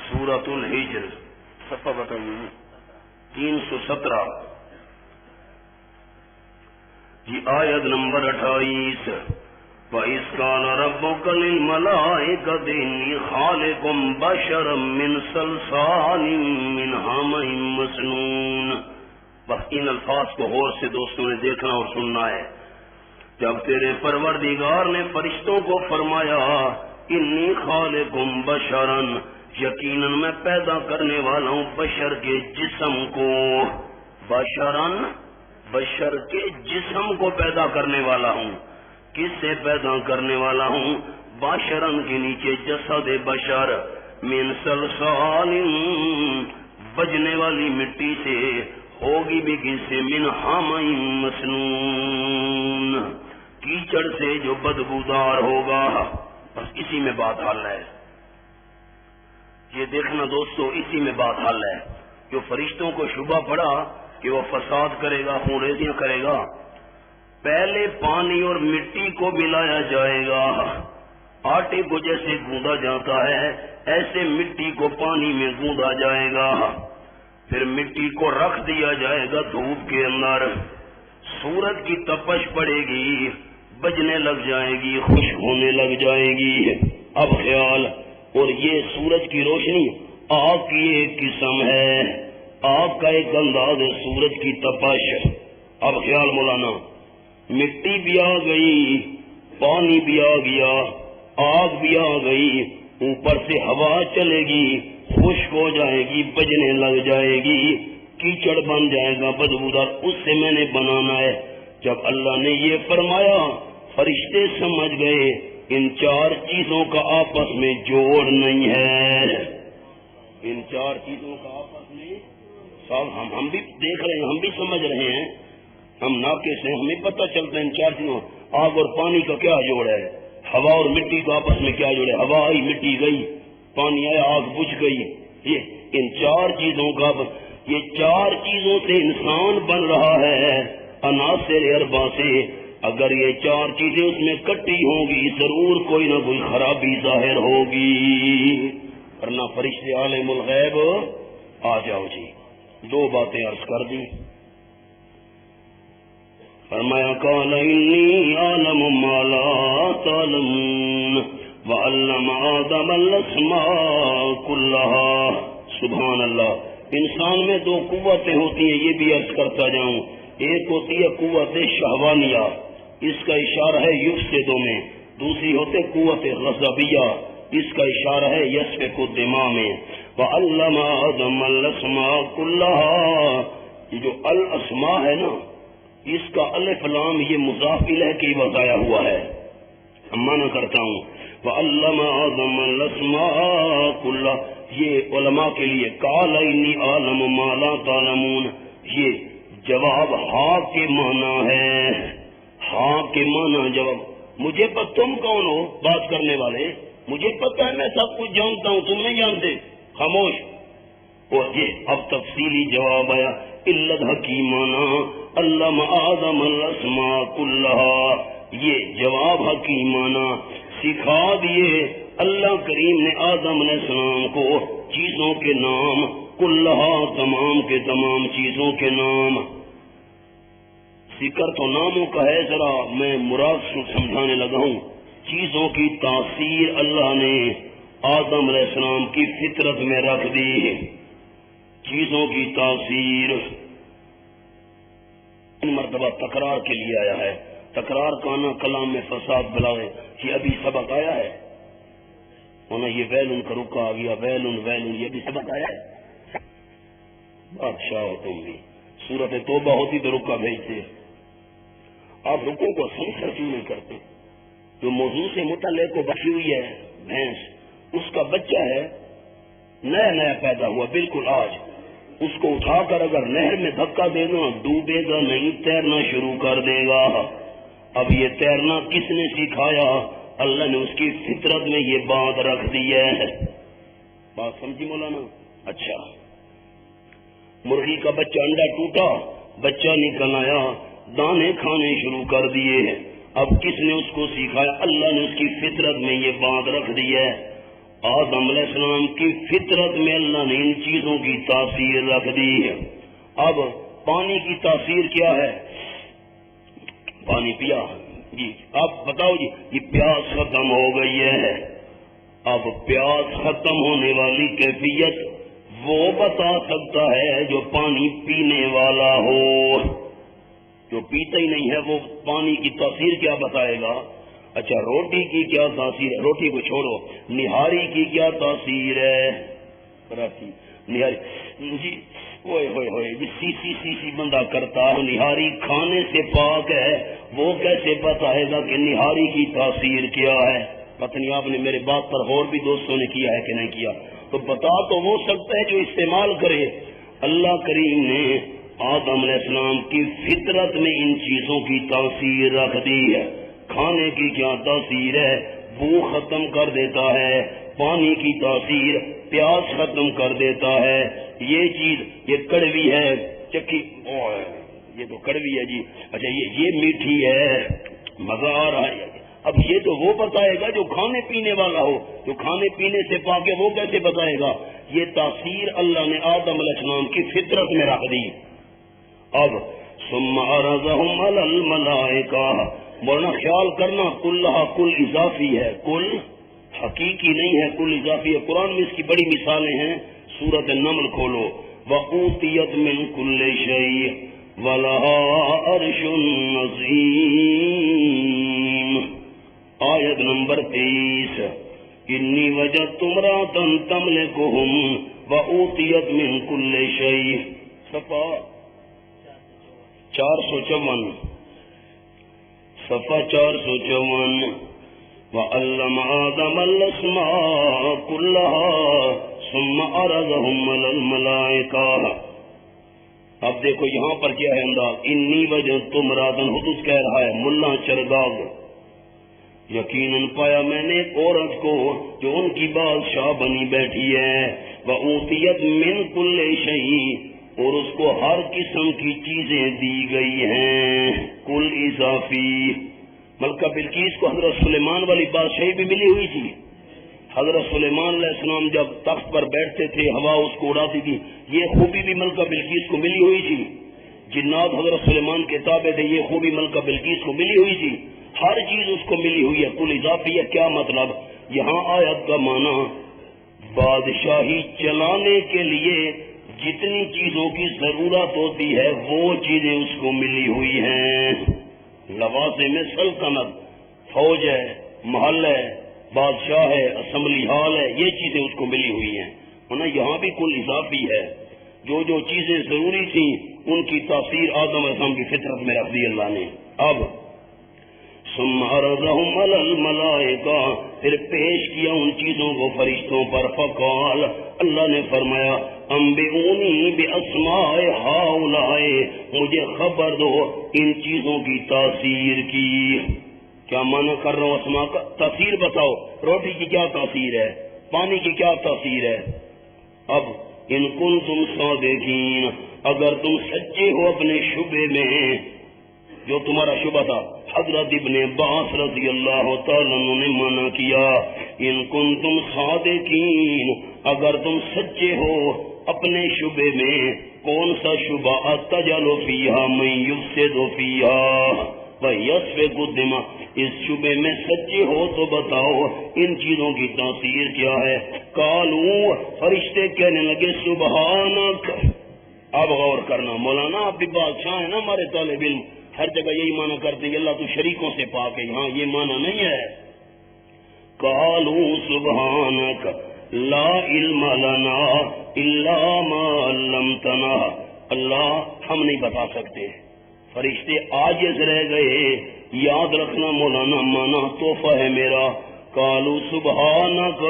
سورۃ الحجر صفحہ بتائیے 317 جی، آیت نمبر 28. وَإِذْ قَالَ رَبُّكَ لِلْمَلَائِكَةِ إِنِّي خَالِقٌ بَشَرًا مِّن صَلْصَالٍ مِّنْ حَمَإٍ مَّسْنُونٍ. بس ان الفاظ کو غور سے دوستوں نے دیکھنا اور سننا ہے. جب تیرے پروردگار نے فرشتوں کو فرمایا انی خالق بشرن، یقیناً میں پیدا کرنے والا ہوں بشر کے جسم کو، بشرن بشر کے جسم کو پیدا کرنے والا ہوں. کس سے پیدا کرنے والا ہوں؟ بشرن کے نیچے جسد بشر، من صلصال بجنے والی مٹی سے، ہوگی بھی کس سے؟ من حمأ مسنون، کیچڑ سے جو بدبودار ہوگا. بس اسی میں بات حل ہے. یہ دیکھنا دوستو، اسی میں بات حل ہے. جو فرشتوں کو شبہ پڑا کہ وہ فساد کرے گا، خون ریزیاں کرے گا، پہلے پانی اور مٹی کو ملایا جائے گا. آٹے کو جیسے گوندا جاتا ہے ایسے مٹی کو پانی میں گوندا جائے گا، پھر مٹی کو رکھ دیا جائے گا دھوپ کے اندر. سورج کی تپش پڑے گی، بجنے لگ جائے گی، خشک ہونے لگ جائے گی. اب خیال، اور یہ سورج کی روشنی آگ کی ایک قسم ہے، آگ کا ایک انداز ہے سورج کی تپش. اب خیال مولانا، مٹی بھی آ گئی، پانی بھی آ گیا، آگ بھی آ گئی، اوپر سے ہوا چلے گی، خشک ہو جائے گی، بجنے لگ جائے گی، کیچڑ بن جائے گا بدبودار. اس سے میں نے بنانا ہے. جب اللہ نے یہ فرمایا فرشتے سمجھ گئے ان چار چیزوں کا آپس میں جوڑ نہیں ہے. ان چار چیزوں کا آپس میں صاحب ہم بھی دیکھ رہے ہیں، ہم بھی سمجھ رہے ہیں، ہم ناقص ہیں، ہمیں پتہ چلتا ہے ان چار چیزوں. آگ اور پانی کا کیا جوڑ ہے؟ ہوا اور مٹی کا آپس میں کیا جوڑ ہے؟ ہوا آئی، مٹی گئی، پانی آیا، آگ بجھ گئی. یہ ان چار چیزوں کا، یہ چار چیزوں سے انسان بن رہا ہے، عناصر اربع سے. اگر یہ چار چیزیں اس میں کٹی ہوں گی ضرور کوئی نہ کوئی خرابی ظاہر ہوگی. ورنہ فرشتے عالم الغیب آ جاؤ جی. دو باتیں عرض کر دی. فرمایا قال انی اعلم ما لا تعلمون وعلم آدم الاسماء كلها. سبحان اللہ. انسان میں دو قوتیں ہوتی ہیں، یہ بھی عرض کرتا جاؤں. ایک ہوتی ہے قوت شہوانیہ، اس کا اشارہ ہے یفسدو میں. دوسری ہوتے قوت غضبیہ، اس کا اشارہ ہے یسفک الدماء میں. وعلم آدم الاسماء كلها. یہ جو الاسماء ہے نا، اس کا الف لام یہ مضاف الیہ کی بتایا ہوا ہے. مانا کرتا ہوں وعلم آدم الاسماء كلها. یہ علماء کے لیے قال انی اعلم ما لا تعلمون، یہ جواب ہاں کے معنی ہے. ہاں کے معنی جواب. مجھے پتہ، تم کون ہو بات کرنے والے؟ مجھے پتہ ہے، میں سب کچھ جانتا ہوں، تم نہیں جانتے، خاموش. اور یہ اب تفصیلی جواب آیا. علت حکیمانہ علم آدم الاسماء كلها. یہ جواب حکیمانہ سکھا دیے اللہ کریم نے آدم علیہ السلام کو چیزوں کے نام، کلہا تمام کے تمام چیزوں کے نام. ذکر تو ناموں کا ہے، ذرا میں مراد سمجھانے لگا ہوں۔ چیزوں کی تاثیر اللہ نے آدم علیہ السلام کی فطرت میں رکھ دی، چیزوں کی تاثیر مرتبہ تکرار کے لیے آیا ہے۔ تکرار کا آنا کلام میں فساد بلاوے، یہ ابھی سبق آیا ہے ہونا، یہ ویلن کا رکا آ گیا، ویلن ویلن، یہ بھی سبق آیا ہے۔ بادشاہ ہو تم بھی، سورت توبہ ہوتی تو رکا بھیجتے، آپ رکو کو سنسر کیوں نہیں کرتے؟ جو موضوع سے متعلق کو بچی ہوئی ہے بھینس، اس کا بچہ ہے نیا نیا پیدا ہوا بالکل آج، اس کو اٹھا کر اگر نہر میں دھکا دینا ڈوبے گا نہیں، تیرنا شروع کر دے گا۔ اب یہ تیرنا کس نے سکھایا؟ اللہ نے اس کی فطرت میں یہ بات رکھ دی ہے۔ بات سمجھی مولانا؟ اچھا، مرغی کا بچہ انڈا ٹوٹا، بچہ نکل آیا، دانے کھانے شروع کر دیے، اب کس نے اس کو سکھایا؟ اللہ نے اس کی فطرت میں یہ بات رکھ دی ہے۔ آدم علیہ السلام کی فطرت میں اللہ نے ان چیزوں کی تاثیر رکھ دی ہے۔ اب پانی کی تاثیر کیا ہے؟ پانی پیا جی، اب بتاؤ جی، یہ پیاس ختم ہو گئی ہے۔ اب پیاس ختم ہونے والی کیفیت وہ بتا سکتا ہے جو پانی پینے والا ہو، جو پیتا ہی نہیں ہے وہ پانی کی تاثیر کیا بتائے گا؟ اچھا، روٹی کی کیا تاثیر ہے؟ روٹی کو چھوڑو، نہاری کی کیا تاثیر ہے؟ کراچی نہاری جی، ہوئے ہوئے ہوئے جی، سی بندہ کرتا ہے، نہاری کھانے سے پاک ہے، وہ کیسے بتائے گا کہ نہاری کی تاثیر کیا ہے؟ پتہ نہیں آپ نے میرے بات پر غور بھی دوستوں نے کیا ہے کہ نہیں کیا؟ تو بتا تو وہ سکتا ہے جو استعمال کرے۔ اللہ کریم نے آدم علیہ السلام کی فطرت میں ان چیزوں کی تاثیر رکھ دی ہے۔ کھانے کی کیا تاثیر ہے؟ بو ختم کر دیتا ہے۔ پانی کی تاثیر پیاس ختم کر دیتا ہے۔ یہ چیز یہ کڑوی ہے، چکی یہ تو کڑوی ہے جی، اچھا یہ میٹھی ہے، مزہ آ رہا ہے۔ اب یہ تو وہ بتائے گا جو کھانے پینے والا ہو، جو کھانے پینے سے پاک ہے وہ کیسے بتائے گا؟ یہ تاثیر اللہ نے آدم علیہ السلام کی فطرت میں رکھ دی۔ اب ثم عرضهم على الملائکہ، ورنہ خیال کرنا کل اضافی ہے، کل حقیقی نہیں ہے، کل اضافی ہے۔ قرآن میں اس کی بڑی مثالیں ہیں، سورۃ النمل کھولو، وَأُوتِيَتْ مِنْ كُلِّ شَيْءٍ وَلَهَا عَرْشٌ عَظِيمٌ، آیت نمبر 23، انی وجدت امرأة تملکہم وَأُوتِيَتْ مِنْ كُلِّ شَيْءٍ، صفحہ 454، صفحہ 454، وَعَلَّمَ آدَمَ الْأَسْمَاءَ كُلَّهَا ثُمَّ عَرَضَهُمْ عَلَى الْمَلَائِكَةِ۔ اب دیکھو یہاں پر کیا ہے انداز، انی وجدت امرأة، حدث کہہ رہا ہے ملا چرگاگ، یقیناً پایا میں نے ایک عورت کو جو ان کی بادشاہ بنی بیٹھی ہے، وَأُوتِيَتْ مِنْ كُلِّ شَيْءٍ، اور اس کو ہر قسم کی چیزیں دی گئی ہیں، کل اضافی۔ ملکہ بلقیس کو حضرت سلیمان والی بادشاہی بھی ملی ہوئی تھی۔ حضرت سلیمان علیہ السلام جب تخت پر بیٹھتے تھے ہوا اس کو اڑاتی تھی، یہ خوبی بھی ملکہ بلقیس کو ملی ہوئی تھی۔ جنات حضرت سلیمان کے تابع تھے، یہ خوبی ملکہ بلقیس کو ملی ہوئی تھی۔ ہر چیز اس کو ملی ہوئی ہے، کل اضافی ہے۔ کیا مطلب؟ یہاں آیت کا معنی بادشاہی چلانے کے لیے جتنی چیزوں کی ضرورت ہوتی ہے وہ چیزیں اس کو ملی ہوئی ہیں۔ لوازم میں سلطنت، فوج ہے، محل ہے، بادشاہ ہے، اسمبلی ہال ہے، یہ چیزیں اس کو ملی ہوئی ہیں۔ یہاں بھی کل اضافی ہے، جو جو چیزیں ضروری تھیں ان کی تاثیر آدم علیہ السلام کی فطرت میں رکھ دی اللہ نے۔ اب ثم عرضهم على الملائکہ، پھر پیش کیا ان چیزوں کو فرشتوں پر، فقال، اللہ نے فرمایا، انبئونی باسماء ہؤلاء، مجھے خبر دو ان چیزوں کی تاثیر کی۔ کیا معنی کر رہا ہوں اسماء کا؟ تاثیر بتاؤ، روٹی کی کیا تاثیر ہے، پانی کی کیا تاثیر ہے۔ اب ان کنتم صادقین، اگر تم سچے ہو اپنے شبے میں، جو تمہارا شبہ تھا حضرت ابن عباس رضی اللہ تعالیٰ عنہ نے منع کیا ان کنتم صادقین اگر تم سچے ہو اپنے شبے میں کون سا شبہ اتجل فیہا من یفسد فیہا ویسفک الدماء اس شبے میں سچے ہو تو بتاؤ ان چیزوں کی تاثیر کیا ہے قالوا فرشتے کہنے لگے سبحانک اب غور کرنا مولانا آپ بھی بادشاہ ہیں نا ہمارے طالب علم ہر جگہ یہی معنی کرتے ہیں اللہ تو شریکوں سے پاک ہے ہاں یہ معنی نہیں ہے قالوا سبحانک لا علم لنا الا ما علمتنا اللہ ہم نہیں بتا سکتے فرشتے عاجز رہ گئے یاد رکھنا مولانا مانا تحفہ ہے میرا قالوا سبحانک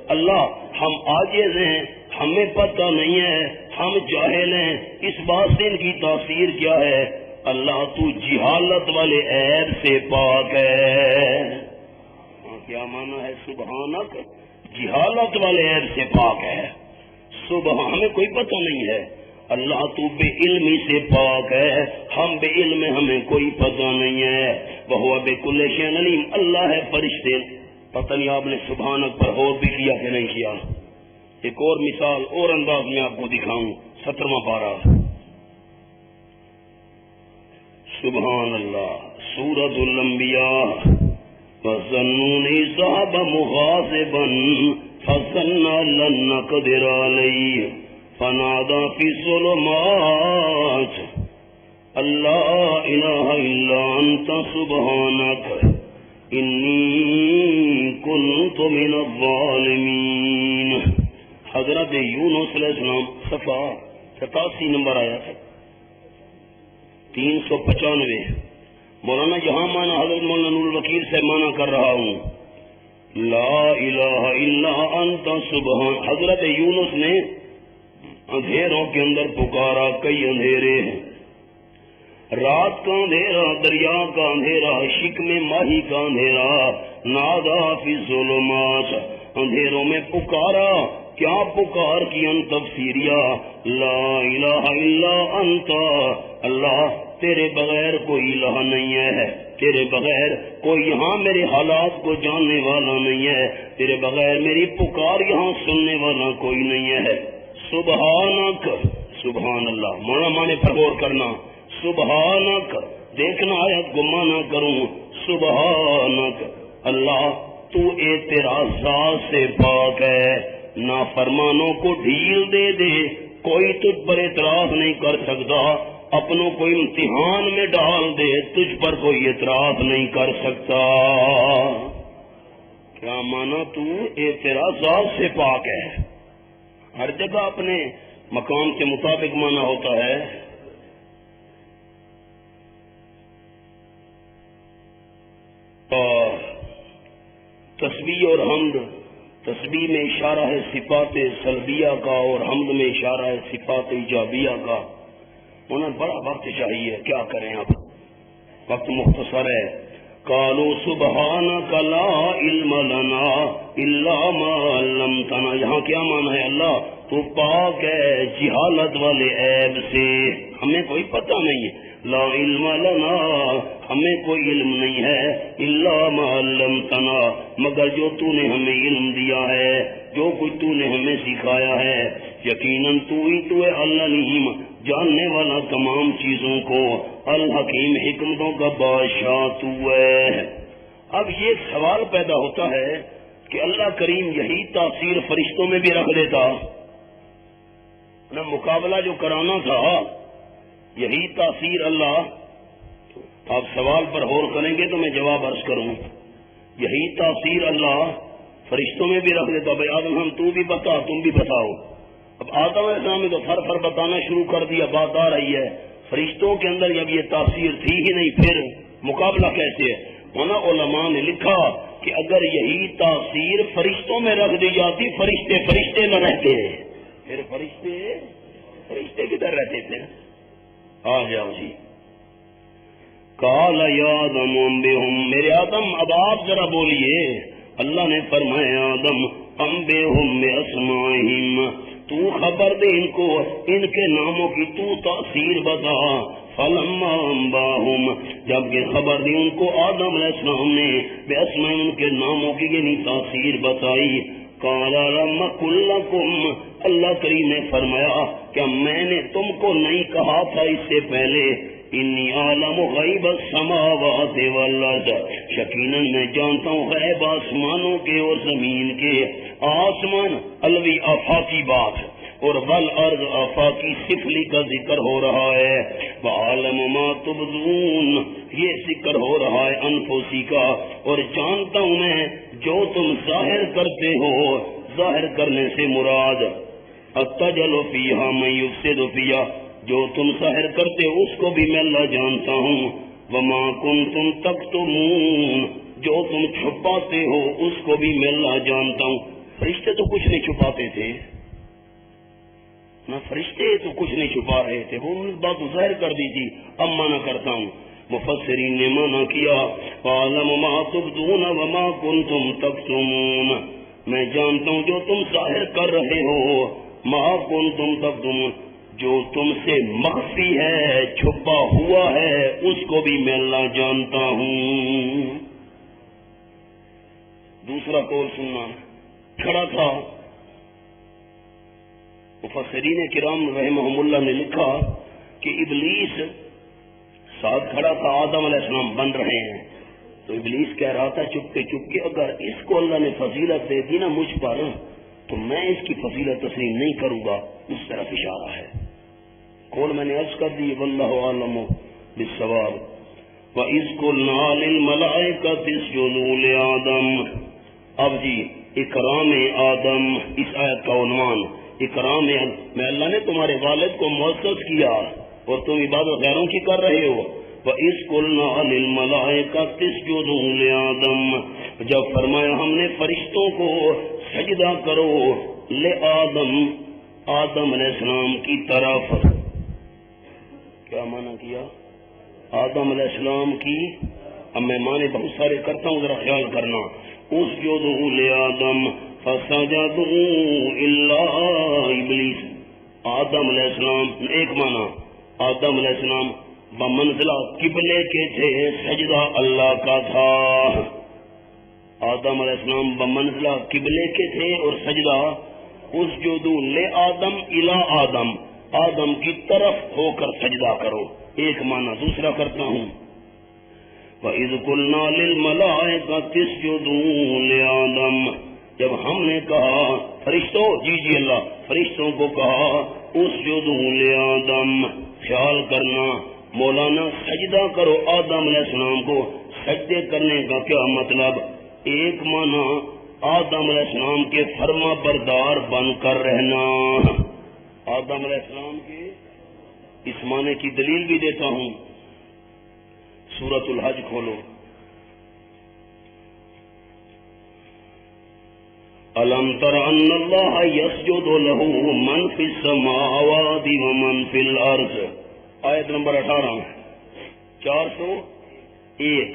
اللہ ہم عاجز ہیں ہمیں پتہ نہیں ہے ہم جاہل ہیں اس بات سے ان کی تاثیر کیا ہے اللہ تو جہالت والے عیب سے پاک ہے کیا معنی ہے سبحانک جہالت والے عیب سے پاک ہے ہمیں کوئی پتہ نہیں ہے اللہ تو بے علمی سے پاک ہے ہم بے علم ہمیں کوئی پتہ نہیں ہے وہ بکل شیء علیم اللہ ہے فرشتے پتہ نہیں آپ نے سبحانک پر غور بھی کیا کہ نہیں کیا ایک اور مثال اور انداز میں آپ کو دکھاؤں 17واں پارہ سبحان اللہ سورۃ الانبیاء وَظَنُّونِ ذَهَبَ مُغَاضِبًا فَظَنَّ لَن نَّقْدِرَ عَلَيْهِ فَنَادَىٰ فِي الظُّلُمَاتِ أَن لَّا إِلَٰهَ إِلَّا أَنتَ سُبْحَانَكَ إِنِّي كُنتُ مِنَ الظَّالِمِينَ حضرت یونس علیہ السلام صفحہ 87 نمبر آیا تھا 395 مولانا یہاں مانا حضرت مولانا نور الوکیل سے مانا کر رہا ہوں لا الہ الا انت سبحان حضرت یونس نے اندھیروں کے اندر پکارا کئی اندھیرے ہیں رات کا اندھیرا دریا کا اندھیرا شکم ماہی کا اندھیرا نادا فی الظلمات اندھیروں میں پکارا کیا پکار کی ان تفسیریا لا الہ الا انت اللہ تیرے بغیر کوئی الہ نہیں ہے تیرے بغیر کوئی یہاں میرے حالات کو جاننے والا نہیں ہے تیرے بغیر میری پکار یہاں سننے والا کوئی نہیں ہے سبحانک سبحان اللہ مولا مانے پر غور کرنا سبحانک دیکھنا آیت کو مانا کروں سبحانک اللہ تو اعتراضات سے پاک ہے نافرمانوں کو ڈھیل دے دے کوئی تجھ پر اعتراض نہیں کر سکتا اپنوں کو امتحان میں ڈال دے تجھ پر کوئی اعتراض نہیں کر سکتا کیا مانا تو اعتراضات سے پاک ہے ہر جگہ اپنے مقام کے مطابق مانا ہوتا ہے اور تسبیح اور حمد تسبیح میں اشارہ ہے صفات سلبیہ کا اور حمد میں اشارہ ہے صفات ایجابیہ کا انہیں بڑا وقت چاہیے کیا کریں اب وقت مختصر ہے قالوا سبحانک لا علم لنا الا ما علمتنا یہاں کیا معنی ہے اللہ تو پاک ہے جہالت والے عیب سے ہمیں کوئی پتہ نہیں ہے لا علم لنا ہمیں کوئی علم نہیں ہے الا ما علمتنا مگر جو تو نے ہمیں علم دیا ہے جو کچھ تو نے ہمیں سکھایا ہے یقیناً تو ہی تو ہے العلیم جاننے والا تمام چیزوں کو الحکیم حکمتوں کا بادشاہ تو ہے اب یہ سوال پیدا ہوتا ہے کہ اللہ کریم یہی تاثیر فرشتوں میں بھی رکھ دیتا نہ مقابلہ جو کرانا تھا یہی تاثیر اللہ آپ سوال پر غور کریں گے تو میں جواب عرض کروں یہی تاثیر اللہ فرشتوں میں بھی رکھ دیتا بھائی آدم ہم تو بھی بتا تم بھی بتاؤ اب آدم علیہ السلام نے تو فر بتانا شروع کر دیا بات آ رہی ہے فرشتوں کے اندر جب یہ تاثیر تھی ہی نہیں پھر مقابلہ کیسے ہے ہونا علماء نے لکھا کہ اگر یہی تاثیر فرشتوں میں رکھ دی جاتی فرشتے نہ رہتے پھر فرشتے کدھر رہتے تھے آ جاؤ جی قال یا آدم انبئہم میرے آدم اب آپ ذرا بولیے اللہ نے فرمایا آدم انبئہم باسمائہم تو خبر دے ان کو ان کے ناموں کی تو تاثیر بتا فلما انباہم جبکہ خبر دی ان کو آدم علیہ السلام نے باسماء ان کے ناموں کی یعنی تاثیر بتائی، قال لم قل لكم اللہ کریم نے فرمایا کہ میں نے تم کو نہیں کہا تھا اس سے پہلے انی عالم غیب السماوات والارض یقیناً میں جانتا ہوں غیب آسمانوں کے اور زمین کے، آسمان الوی آفاقی بات اور والارض آفاقی سفلی کا ذکر ہو رہا ہے، وعالم ما تبدون یہ ذکر ہو رہا ہے انفسی کا، اور جانتا ہوں میں جو تم ظاہر کرتے ہو، ظاہر کرنے سے مراد اتجل فیہا من یفسد فیہا جو تم ظاہر کرتے ہو اس کو بھی میں اللہ جانتا ہوں، وما کنتم تکتمون جو تم چھپاتے ہو اس کو بھی میں اللہ جانتا ہوں۔ فرشتے تو کچھ نہیں چھپاتے تھے نہ، فرشتے تو کچھ نہیں چھپا رہے تھے، وہ اس بات ظاہر کر دی تھی، اب مانا کرتا ہوں۔ مفسرین نے مانا کیا وَعَلَمُ مَا تُبْدُونَ وَمَا كُنْتُمْ تَكْتُمُونَ میں جانتا ہوں جو تم ظاہر کر رہے ہو، مَا كُنْتُمْ تَكْتُمُونَ جو تم سے مخفی ہے چھپا ہوا ہے اس کو بھی میں اللہ جانتا ہوں۔ دوسرا قول سننا، کھڑا تھا مفسرین کرام رحمہم اللہ نے لکھا کہ ابلیس ساتھ کھڑا تھا، آدم علیہ السلام بن رہے ہیں تو ابلیس کہہ رہا تھا چپ کے اگر اس کو اللہ نے فضیلت دے دی نا مجھ پر تو میں اس کی فضیلت تسلیم نہیں کروں گا، اس طرف اشارہ ہے۔ قول میں نے عرض کر دی واللہ عالم بالصواب۔ وَإِذْ قُلْنَا لِلْمَلَائِكَةِ اسْجُدُوا لِآدَمَ اب جی اکرام آدم اس آیت کا عنوان اکرام میں اللہ نے تمہارے والد کو معزز کیا اور تم عبادت غیروں کی کر رہے ہو۔ وَإِذْ قُلْنَا لِلْمَلَائِكَةِ اسْجُدُوا لِآدَمَ جب فرمایا ہم نے فرشتوں کو سجدہ کرو لآدم آدم علیہ السلام کی طرف، کیا معنی کیا؟ آدم علیہ السلام کی، اب میں معنی بہت سارے کرتا ہوں ذرا خیال کرنا۔ اسجدوا لآدم فسجدوا الا ابلیس آدم علیہ السلام ایک معنی آدم علیہ السلام بمنزلہ قبلے کے تھے، سجدہ اللہ کا تھا۔ آدم علیہ السلام بمنزلہ قبلے کے تھے اور سجدہ اسجدوا لآدم الی آدم آدم کی طرف ہو کر سجدہ کرو، ایک معنی۔ دوسرا کرتا ہوں وَإِذْ قُلْنَا لِلْمَلَائِكَةِ اسْجُدُوا لِآدَمَ جب ہم نے کہا فرشتوں جی اللہ فرشتوں کو کہا اسجدوا لآدم، خیال کرنا مولانا سجدہ کرو آدم علیہ السلام کو، سجدے کرنے کا کیا مطلب؟ ایک معنی آدم علیہ السلام کے فرما بردار بن کر رہنا، آدم علیہ السلام کے اس معنی کی دلیل بھی دیتا ہوں، سورۃ الحج کھولو، أَلَمْ تَرَ أَنَّ اللَّهَ يَسْجُدُ لَهُ مَنْ فِي السَّمَاوَاتِ وَمَنْ فِي الْأَرْضِ آیت نمبر 18 401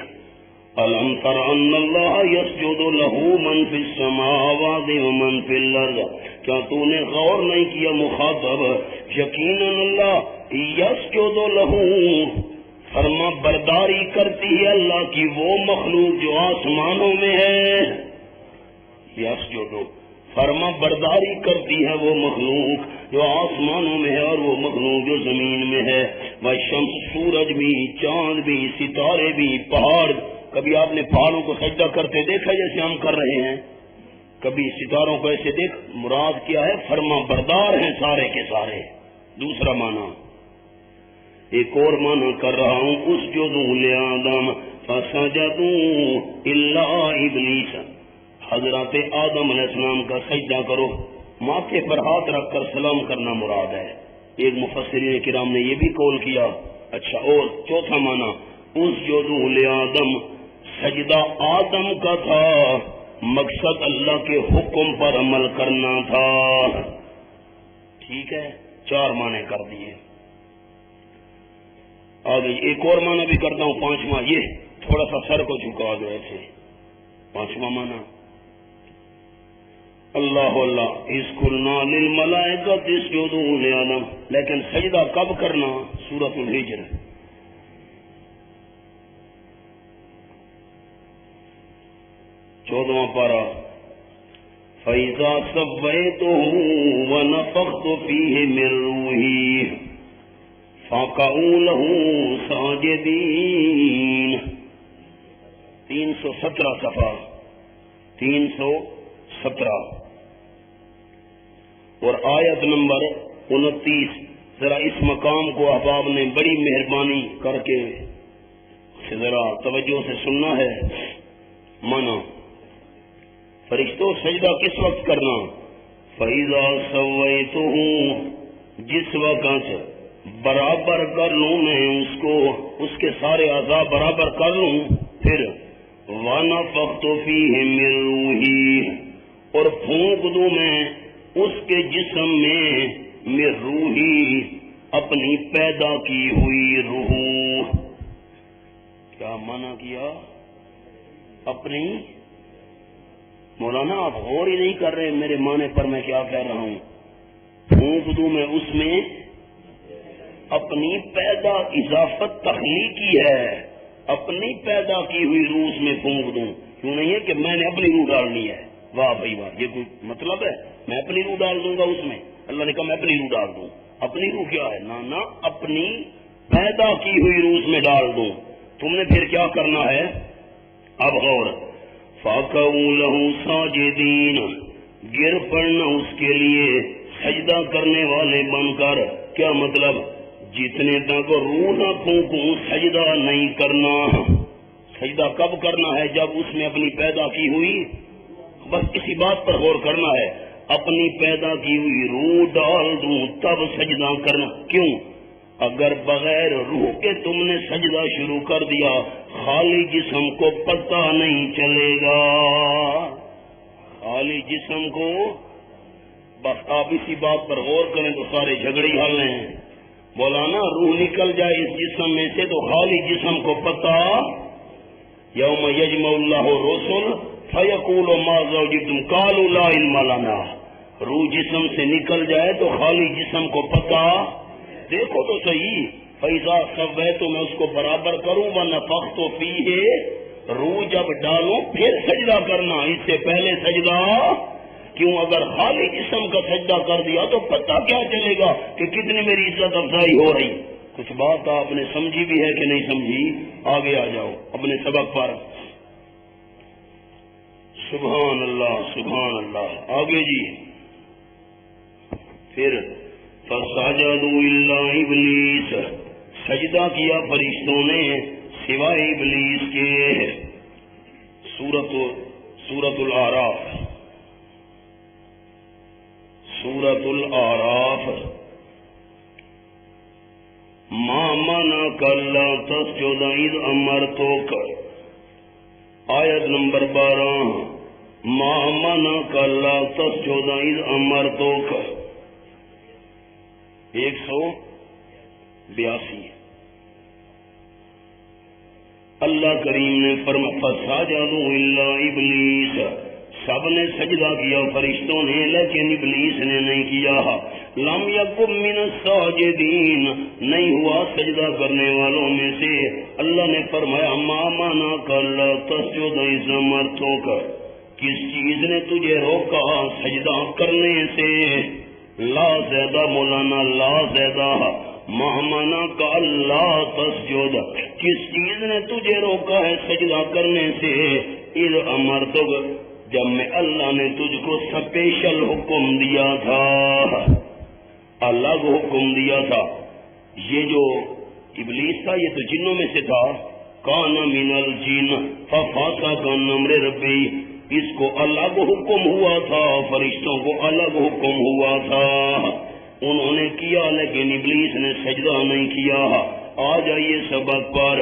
أَلَمْ تَرَ أَنَّ اللَّهَ يَسْجُدُ لَهُ مَنْ فِي السَّمَاوَاتِ وَمَنْ فِي الْأَرْضِ کیا تو نے غور نہیں کیا مخاطب یقیناً اللہ یسجد لَهُ فرما برداری کرتی ہے اللہ کی وہ مخلوق جو آسمانوں میں ہے، یسجد فرما برداری کرتی ہے وہ مخلوق جو آسمانوں میں ہے اور وہ مخلوق جو زمین میں ہے، والشمس سورج بھی، چاند بھی، ستارے بھی، پہاڑ، کبھی آپ نے پہاڑوں کو سجدہ کرتے دیکھا جیسے ہم کر رہے ہیں؟ کبھی ستاروں کو ایسے دیکھ، مراد کیا ہے؟ فرما بردار ہیں سارے کے سارے۔ دوسرا معنی ایک اور معنی کر رہا ہوں اسجدوا لآدم فسجدوا الا ابلیس حضرت آدم علیہ السلام کا سجدہ کرو، ماتھے پر ہاتھ رکھ کر سلام کرنا مراد ہے۔ ایک مفسرین کرام نے یہ بھی قول کیا۔ اچھا، اور چوتھا معنی اسجدوا لآدم سجدہ آدم کا تھا، مقصد اللہ کے حکم پر عمل کرنا تھا۔ ٹھیک ہے، 4 معنی کر دیے۔ آگے ایک اور معنی بھی کرتا ہوں، 5واں، یہ تھوڑا سا سر کو جھکا دو ایسے، 5واں معنی اللہ اللہ اذ قلنا للملائکۃ اسجدوا لآدم، لیکن سجدہ کب کرنا؟ سورۃ الحجر 14واں پارہ فَإِذَا سَوَّيْتُهُ وَنَفَخْتُ فِيهِ مِن رُّوحِي فَقَعُوا لَهُ سَاجِدِينَ 317 صفحہ 317 اور آیت نمبر 29. ذرا اس مقام کو احباب نے بڑی مہربانی کر کے ذرا توجہ سے سننا ہے. مانا فرشتوں سجدہ کس وقت کرنا؟ فَإِذَا سَوَّيْتُهُ جس وقت برابر کر لوں میں اس کو، اس کے سارے اعضاء برابر کر لوں، پھر وَنَفَخْتُ فِيهِ مِن رُّوحِي اور پھونک دوں میں اس کے جسم میں من روحی اپنی پیدا کی ہوئی روح. کیا مانا کیا؟ اپنی مولانا آپ غور ہی نہیں کر رہے میرے معنی پر میں کیا کہہ رہا ہوں. پھونک دوں میں اس میں اپنی پیدا، اضافت تخلیقی ہے، اپنی پیدا کی ہوئی روح اس میں پھونک دوں. کیوں نہیں ہے کہ میں نے اپنی روح ڈالنی ہے؟ واہ بھائی واہ، یہ کوئی مطلب ہے میں اپنی روح ڈال دوں گا اس میں؟ اللہ نے کہا میں اپنی روح ڈال دوں. اپنی روح کیا ہے؟ نانا اپنی پیدا کی ہوئی روح اس میں ڈال دوں. تم نے پھر کیا کرنا ہے؟ اب غور. فَقَعُوا لَهُ سَاجِدِينَ گر پڑنا اس کے لیے سجدہ کرنے والے بن کر. کیا مطلب؟ جتنے تک روح نہ پھونکوں سجدہ نہیں کرنا. سجدہ کب کرنا ہے؟ جب اس میں اپنی پیدا کی ہوئی، بس اسی بات پر غور کرنا ہے، اپنی پیدا کی ہوئی روح ڈال دوں تب سجدہ کرنا. کیوں؟ اگر بغیر روح کے تم نے سجدہ شروع کر دیا خالی جسم کو پتہ نہیں چلے گا. خالی جسم کو، بس آپ اسی بات پر غور کریں تو سارے جھگڑے حل ہیں. مولانا روح نکل جائے اس جسم میں سے تو خالی جسم کو پتہ. یوم یجمع اللہ الرسل فیقول ماذا اجبتم قالوا لا علم لنا. روح جسم سے نکل جائے تو خالی جسم کو پتہ. دیکھو تو صحیح. فَإِذَا سَوَّيْتُ میں اس کو برابر کروں وَنَفَخْتُ فِيهِ روح جب ڈالوں پھر سجدہ کرنا، اس سے پہلے سجدہ کیوں؟ اگر خالی جسم کا سجدہ کر دیا تو پتہ کیا چلے گا کہ کتنی میری عزت افزائی ہو رہی. کچھ بات آپ نے سمجھی بھی ہے کہ نہیں سمجھی؟ آگے آ جاؤ اپنے سبق پر. سبحان اللہ سبحان اللہ. آگے جی پھر فَسَجَدُوا إِلَّا إِبْلِيسَ سجدہ کیا فرشتوں نے سوائے ابلیس کے. سورۃ الاعراف مَا مَنَعَكَ أَلَّا تَسْجُدَ إِذْ أَمَرْتُكَ آیت نمبر 12 مَا مَنَعَكَ أَلَّا تَسْجُدَ إِذْ أَمَرْتُكَ 182. اللہ کریم نے فرمایا فَسَجَدُوا إِلَّا إِبْلِيسَ سب نے سجدہ کیا فرشتوں نے لیکن ابلیس نے نہیں کیا. لم یکن من الساجدین نہیں ہوا سجدہ کرنے والوں میں سے. اللہ نے فرمایا ما منعک الا تسجد اذ امرتک کس چیز نے تجھے روکا سجدہ کرنے سے؟ لا زیادہ مولانا لا زیادہ ما منعک الا تسجد کس چیز نے تجھے روکا ہے سجدہ کرنے سے؟ اذ امرتک جب میں اللہ نے تجھ کو سپیشل حکم دیا تھا، الگ حکم دیا تھا. یہ جو ابلیس تھا یہ تو جنوں میں سے تھا. کان من الجن ففسق عن امر ربی اس کو الگ حکم ہوا تھا، فرشتوں کو الگ حکم ہوا تھا. انہوں نے کیا لیکن ابلیس نے سجدہ نہیں کیا. آ جائیے سبق پر.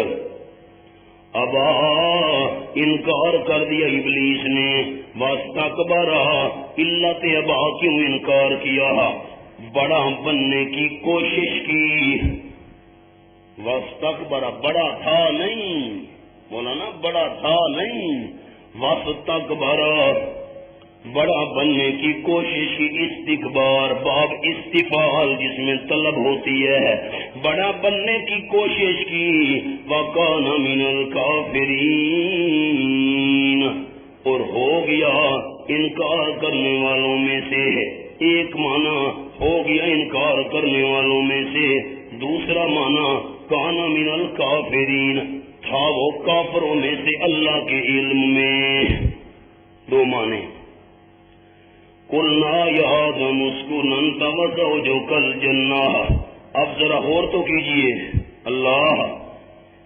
ابا انکار کر دیا ابلیس نے. واستکبر علت ابا کیوں انکار کیا؟ بڑا بننے کی کوشش کی. واستکبر بڑا تھا نہیں مولانا، بڑا تھا نہیں. واستکبر بڑا بننے کی کوشش کی. استکبار باب استفعال جس میں طلب ہوتی ہے. بڑا بننے کی کوشش کی. وَكَانَ مِنَ الْكَافِرِينَ اور ہو گیا انکار کرنے والوں میں سے. ایک معنی ہو گیا انکار کرنے والوں میں سے، دوسرا معنی کان من الکافرین، تھا وہ کافروں میں سے اللہ کے علم میں. دو معنی. قلنا یا آدم اسکن انت وزوجک الجنہ. اب ذرا غور تو کیجئے، اللہ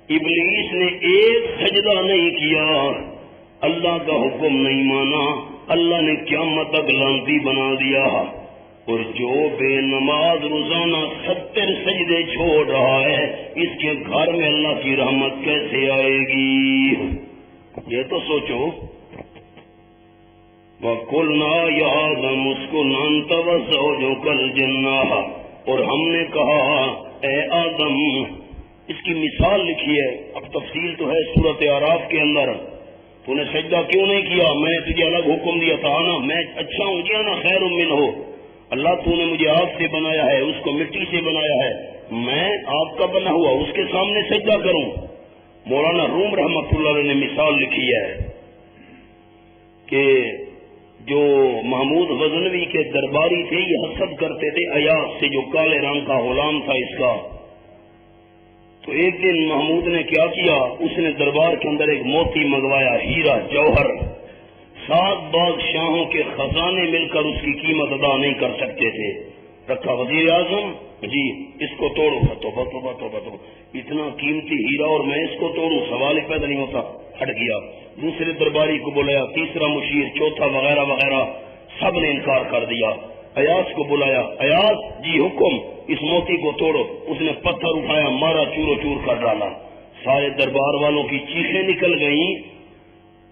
ابلیس نے ایک سجدہ نہیں کیا، اللہ کا حکم نہیں مانا، اللہ نے قیامت تک لعنتی بنا دیا. اور جو بے نماز روزانہ 70 سجدے چھوڑ رہا ہے، اس کے گھر میں اللہ کی رحمت کیسے آئے گی؟ یہ تو سوچو. وَقُلْنَا يَا آدَمُ اسْكُنْ أَنْتَ وَزَوْجُكَ الْجَنَّةَ. اور ہم نے کہا اے آدم، اس کی مثال لکھی ہے، اب تفصیل تو ہے سورۃ اعراف کے اندر. تو نے سجدہ کیوں نہیں کیا؟ میں نے تجھے الگ حکم دیا تھا نا، میں اچھا ہوں جی نا، خیر من ہو. اللہ تو نے مجھے آگ سے بنایا ہے، اس کو مٹی سے بنایا ہے، میں آگ کا بنا ہوا اس کے سامنے سجدہ کروں. مولانا روم رحمۃ اللہ علیہ نے مثال لکھی ہے کہ جو محمود غزنوی کے درباری تھے، یہ حسد کرتے تھے ایاز سے، جو کالے رنگ کا غلام تھا اس کا. تو ایک دن محمود نے کیا کیا، اس نے دربار کے اندر ایک موتی منگوایا، ہیرا جوہر. 7 بادشاہوں کے خزانے مل کر اس کی قیمت ادا نہیں کر سکتے تھے. رکھا وزیر اعظم، جی اس کو توڑو. توبہ توبہ توبہ توبہ، اتنا قیمتی ہیرا اور میں اس کو توڑوں، سوال ہی پیدا نہیں ہوتا. ہٹ گیا. دوسرے درباری کو بلایا، تیسرا مشیر، چوتھا وغیرہ وغیرہ، سب نے انکار کر دیا. ایاز کو بلایا، ایاز جی حکم، اس موتی کو توڑو. اس نے پتھر اٹھایا، مارا، چورو چور کر ڈالا. سارے دربار والوں کی چیخیں نکل گئیں،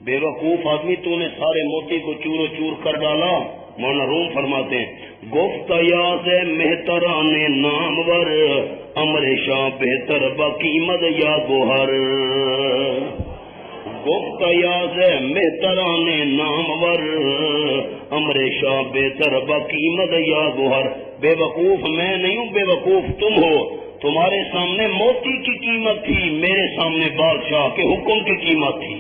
بے وقوف آدمی، تو نے سارے موتی کو چورو چور کر ڈالا. مولانا روم فرماتے ہیں گفت ایاز مہتران نامور، امر شاہ بہتر بقیمت یا گوہر. گفت ایاز مہتران نامور، امر شاہ بہتر بقیمت یا گوہر. بے وقوف میں نہیں ہوں، بے وقوف تم ہو. تمہارے سامنے موتی کی قیمت تھی، میرے سامنے بادشاہ کے حکم کی قیمت تھی.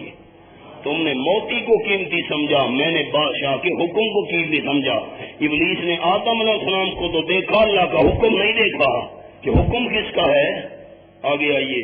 تم نے موتی کو قیمتی سمجھا، میں نے بادشاہ کے حکم کو قیمتی سمجھا. ابلیس نے آدم علیہ السلام کو تو دیکھا، اللہ کا حکم نہیں دیکھا کہ حکم کس کا ہے. آگے آئیے.